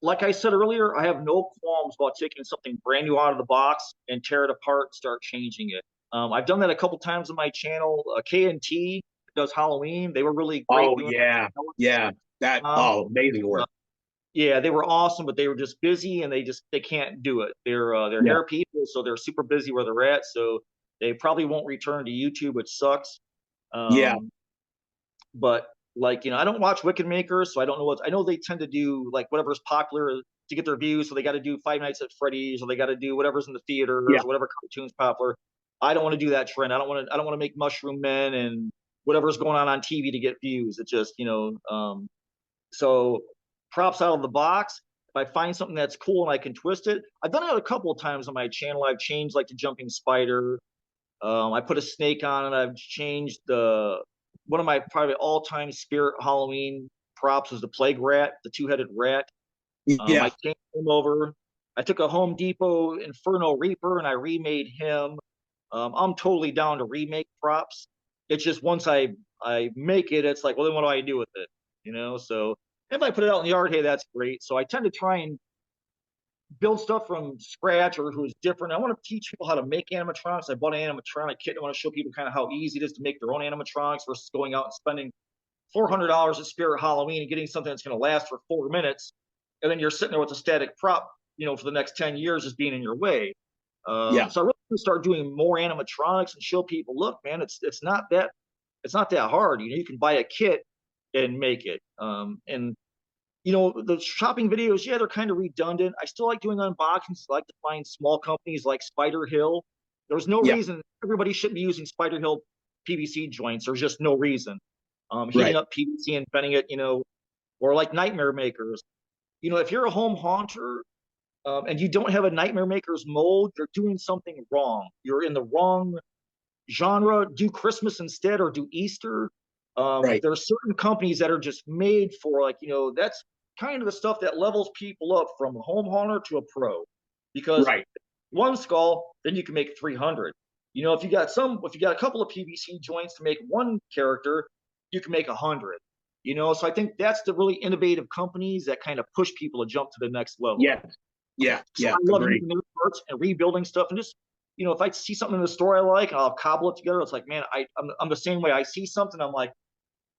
Like I said earlier, I have no qualms about taking something brand new out of the box and tear it apart and start changing it. I've done that a couple times on my channel. K&T does Halloween. They were really great Oh doing yeah, that. yeah. Amazing Uh, work. yeah, they were awesome, but they were just busy and they can't do it. They're Yeah, hair people, so they're super busy where they're at. So they probably won't return to YouTube, which sucks. yeah, Um, but like I don't watch Wicked Makers, so I don't know what I know. They tend to do like whatever's popular to get their views, so they got to do Five Nights at Freddy's, or they got to do whatever's in the theaters, yeah, or whatever cartoons popular. I don't want to do that trend. I don't want to make Mushroom Men and whatever's going on TV to get views. It's just so props out of the box. If I find something that's cool and I can twist it, I've done it a couple of times on my channel. I've changed like the jumping spider. I put a snake on it. I've changed the one of my probably all-time spirit Halloween props was the plague rat, the two-headed rat. I yeah, changed him over. I took a Home Depot Inferno Reaper and I remade him. I'm totally down to remake props. It's just once I make it, it's like, well, then what do I do with it? So if I put it out in the yard, hey, that's great. So I tend to try and build stuff from scratch or who's different. I want to teach people how to make animatronics. I bought an animatronic kit. I want to show people kind of how easy it is to make their own animatronics versus going out and spending $400 at Spirit Halloween and getting something that's going to last for 4 minutes. And then you're sitting there with a static prop, for the next 10 years just being in your way. yeah, So I really want to start doing more animatronics and show people, look, man, it's not that hard. You can buy a kit and make it. And the shopping videos, yeah, they're kind of redundant. I still like doing unboxings. I like to find small companies like Spider Hill. There's no yeah. reason everybody shouldn't be using Spider Hill PVC joints. There's just no reason. Heating Right. up PVC and bending it, or like Nightmare Makers. If you're a home haunter and you don't have a Nightmare Makers mold, you're doing something wrong. You're in the wrong genre. Do Christmas instead or do Easter. Right. There are certain companies that are just made for that's kind of the stuff that levels people up from a home haunter to a pro. Because Right. one skull, then you can make 300. If you got a couple of PVC joints to make one character, you can make 100. So I think that's the really innovative companies that kind of push people to jump to the next level. Yeah. Yeah. So Yeah. I love Agree. using their parts and rebuilding stuff and just if I see something in the store I like, I'll cobble it together. It's like, man, I'm the same way. I see something, I'm like,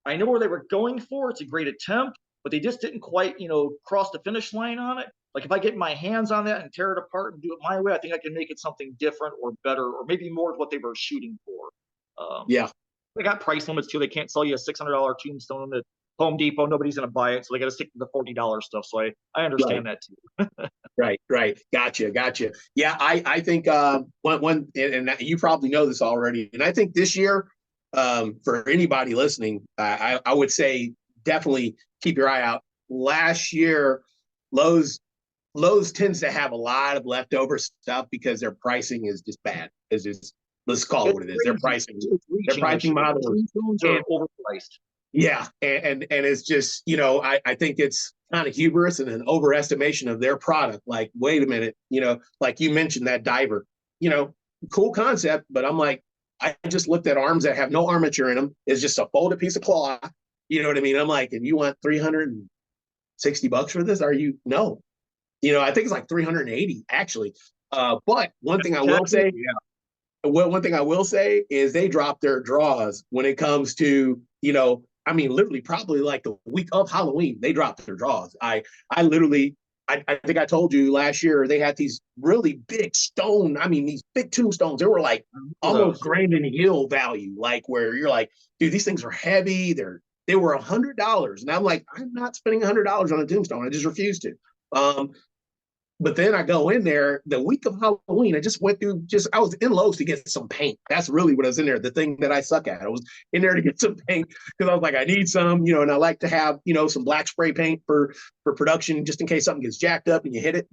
I know where they were going for. It's a great attempt, but they just didn't quite, cross the finish line on it. Like if I get my hands on that and tear it apart and do it my way, I think I can make it something different or better, or maybe more of what they were shooting for. Yeah. They got price limits too. They can't sell you a $600 tombstone at Home Depot. Nobody's going to buy it, so they got to stick to the $40 stuff. So I Right. understand that too. Right. Right. Gotcha. Yeah. I think and you probably know this already, and I think this year, for anybody listening, I would say definitely keep your eye out. Last year, Lowe's Lowe's tends to have a lot of leftover stuff because their pricing is just bad. It's just, let's call it It's what it is. crazy. It's Their reaching this pricing year. model is, Tombstones are and overpriced. yeah, and it's just, I think it's kind of hubris and an overestimation of their product. Like, wait a minute, like you mentioned that diver, you know, cool concept, but I'm like, I just looked at arms that have no armature in them. It's just a folded piece of cloth, You know what I mean? I'm like, and you want $360 for this? Are you? No. I think it's like 380 actually. But one thing I will say, well, one thing I will say is they dropped their draws when it comes to, I mean, literally probably like the week of Halloween, they dropped their draws. I literally, I think I told you last year they had these really big stone, I mean, these big tombstones. They were like almost grand in hill value, like where you're like, dude, these things are heavy. They were $100. And I'm like, I'm not spending $100 on a tombstone. I just refuse to. But then I go in there the week of Halloween. I just went through, I was in Lowe's to get some paint. That's really what I was in there. The thing that I suck at. I was in there to get some paint because I was like, I need some, and I like to have, some black spray paint for production just in case something gets jacked up and you hit it,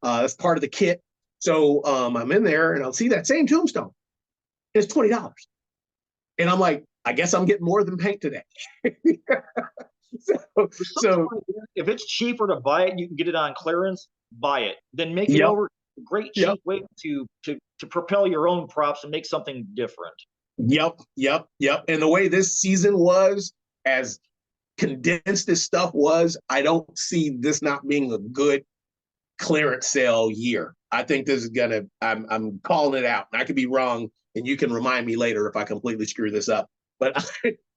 that's part of the kit. So I'm in there and I'll see that same tombstone. It's $20. And I'm like, I guess I'm getting more than paint today. so if it's cheaper to buy it, you can get it on clearance, buy it. Then make it over. Great cheap way to propel your own props and make something different. Yep. And the way this season was, as condensed as stuff was, I don't see this not being a good clearance sale year. I think this is I'm calling it out. And I could be wrong, and you can remind me later if I completely screw this up. But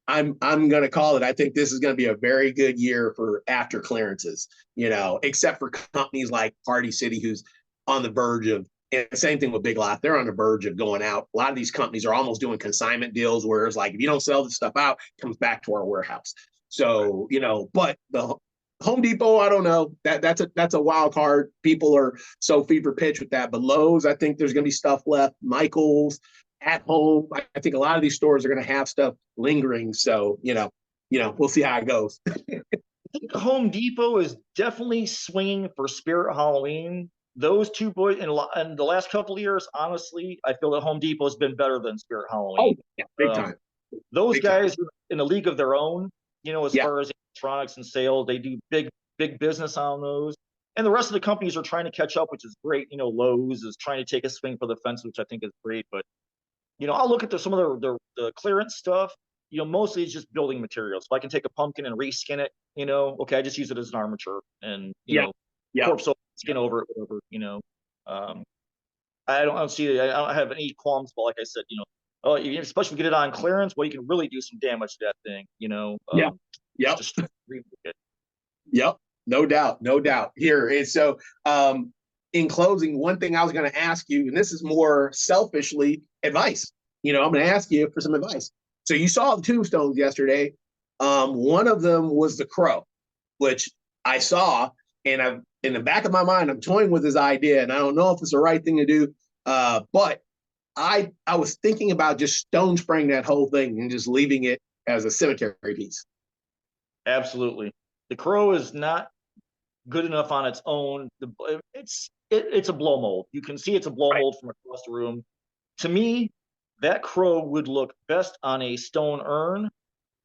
I'm going to call it. I think this is going to be a very good year for after clearances, except for companies like Party City, who's on the verge of, and the same thing with Big Lots, they're on the verge of going out. A lot of these companies are almost doing consignment deals where it's like, if you don't sell the stuff out, it comes back to our warehouse. So, but the Home Depot, I don't know. That's a wild card. People are so fever pitch with that. But Lowe's, I think there's going to be stuff left. Michael's, At Home, I think a lot of these stores are going to have stuff lingering. So, we'll see how it goes. I think Home Depot is definitely swinging for Spirit Halloween. Those two boys in the last couple of years, honestly, I feel that Home Depot has been better than Spirit Halloween. Oh, yeah, big time. Those big guys time. Are in a league of their own, as far as electronics and sales, they do big business on those. And the rest of the companies are trying to catch up, which is great. Lowe's is trying to take a swing for the fence, which I think is great. But, I'll look at some of the clearance stuff. Mostly it's just building materials. If I can take a pumpkin and reskin it, okay, I just use it as an armature and, corpse skin over it, whatever, I don't see, I don't have any qualms, but like I said, especially if you get it on clearance, well, you can really do some damage to that thing, Yep. No doubt. Here is so, in closing, one thing I was going to ask you, and this is more selfishly advice, I'm going to ask you for some advice. So you saw the tombstones yesterday. One of them was the crow, which I saw, and I've in the back of my mind, I'm toying with this idea, and I don't know if it's the right thing to do. But I was thinking about just stone spraying that whole thing and just leaving it as a cemetery piece. Absolutely. The crow is not good enough on its own. It's a blow mold. You can see it's a blow mold from across the room. To me, that crow would look best on a stone urn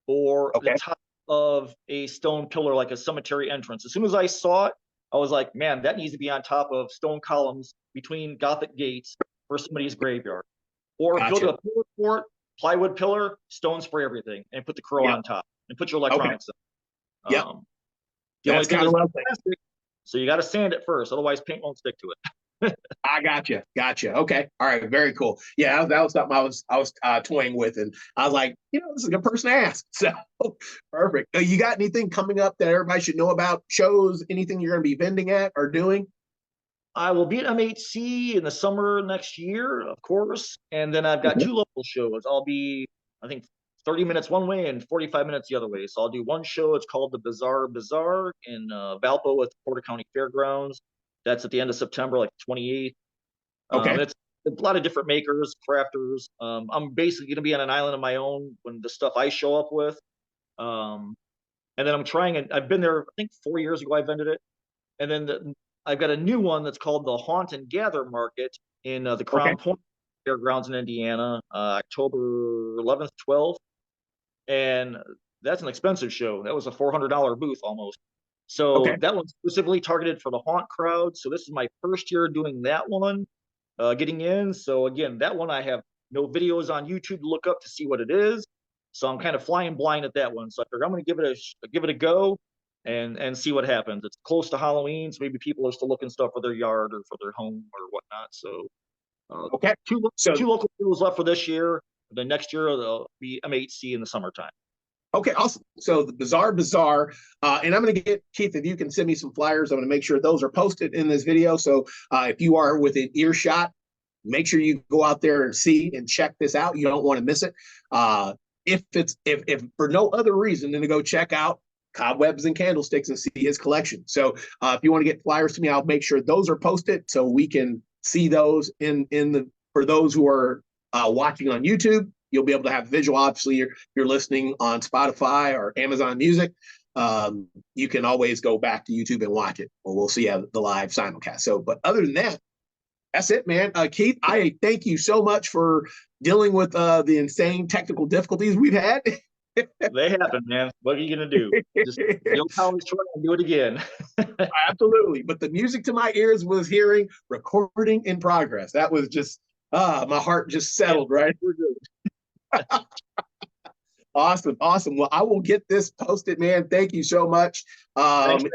or the top of a stone pillar, like a cemetery entrance. As soon as I saw it, I was like, man, that needs to be on top of stone columns between Gothic gates for somebody's graveyard. Or build a pillar fort, plywood pillar, stone spray everything, and put the crow on top, and put your electronics in. That's kind of plastic, so you got to sand it first, otherwise paint won't stick to it. I gotcha. Okay, all right, very cool. Yeah, that was something I was toying with, and I was like, this is a good person to ask. So perfect. You got anything coming up that everybody should know about? Shows? Anything you're going to be vending at or doing? I will be at MHC in the summer next year, of course, and then I've got two local shows. I'll be, I think, 30 minutes one way and 45 minutes the other way. So I'll do one show. It's called the Bizarre Bazaar in Valpo at the Porter County Fairgrounds. That's at the end of September, like 28th. It's a lot of different makers, crafters. I'm basically going to be on an island of my own when the stuff I show up with. And then I'm trying, and I've been there, I think 4 years ago I vended it. And then I've got a new one that's called the Haunt and Gather Market in the Crown Point Fairgrounds in Indiana, October 11th, 12th. And that's an expensive show. That was a $400 booth almost. So that one's specifically targeted for the haunt crowd. So this is my first year doing that one, getting in. So again, that one I have no videos on YouTube to look up to see what it is. So I'm kind of flying blind at that one. So I figured I'm going to give it a go and see what happens. It's close to Halloween, so maybe people are still looking stuff for their yard or for their home or whatnot. So Okay. So two local schools left for this year. The next year there'll be MHC in the summertime. Okay, awesome. So the Bizarre Bazaar, and I'm going to get Keith, if you can send me some flyers, I'm going to make sure those are posted in this video. So if you are within earshot, make sure you go out there and see and check this out. You don't want to miss it. If for no other reason than to go check out Cobwebs and Candlesticks and see his collection. So if you want to get flyers to me, I'll make sure those are posted so we can see those for those who are watching on YouTube. You'll be able to have visual. Obviously, you're listening on Spotify or Amazon Music. You can always go back to YouTube and watch it, or we'll see the live simulcast. So, but other than that, that's it, man. Keith, I thank you so much for dealing with the insane technical difficulties we've had. They happen, man. What are you gonna do? Just you'll always try and do it again. Absolutely. But the music to my ears was hearing recording in progress. That was just my heart just settled, right? We're good. Awesome. Well, I will get this posted, man. Thank you so much. And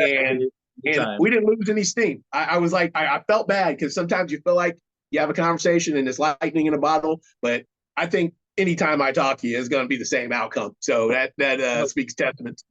we didn't lose any steam. I was like, I felt bad because sometimes you feel like you have a conversation and it's lightning in a bottle. But I think anytime I talk to you is going to be the same outcome. So that speaks testament.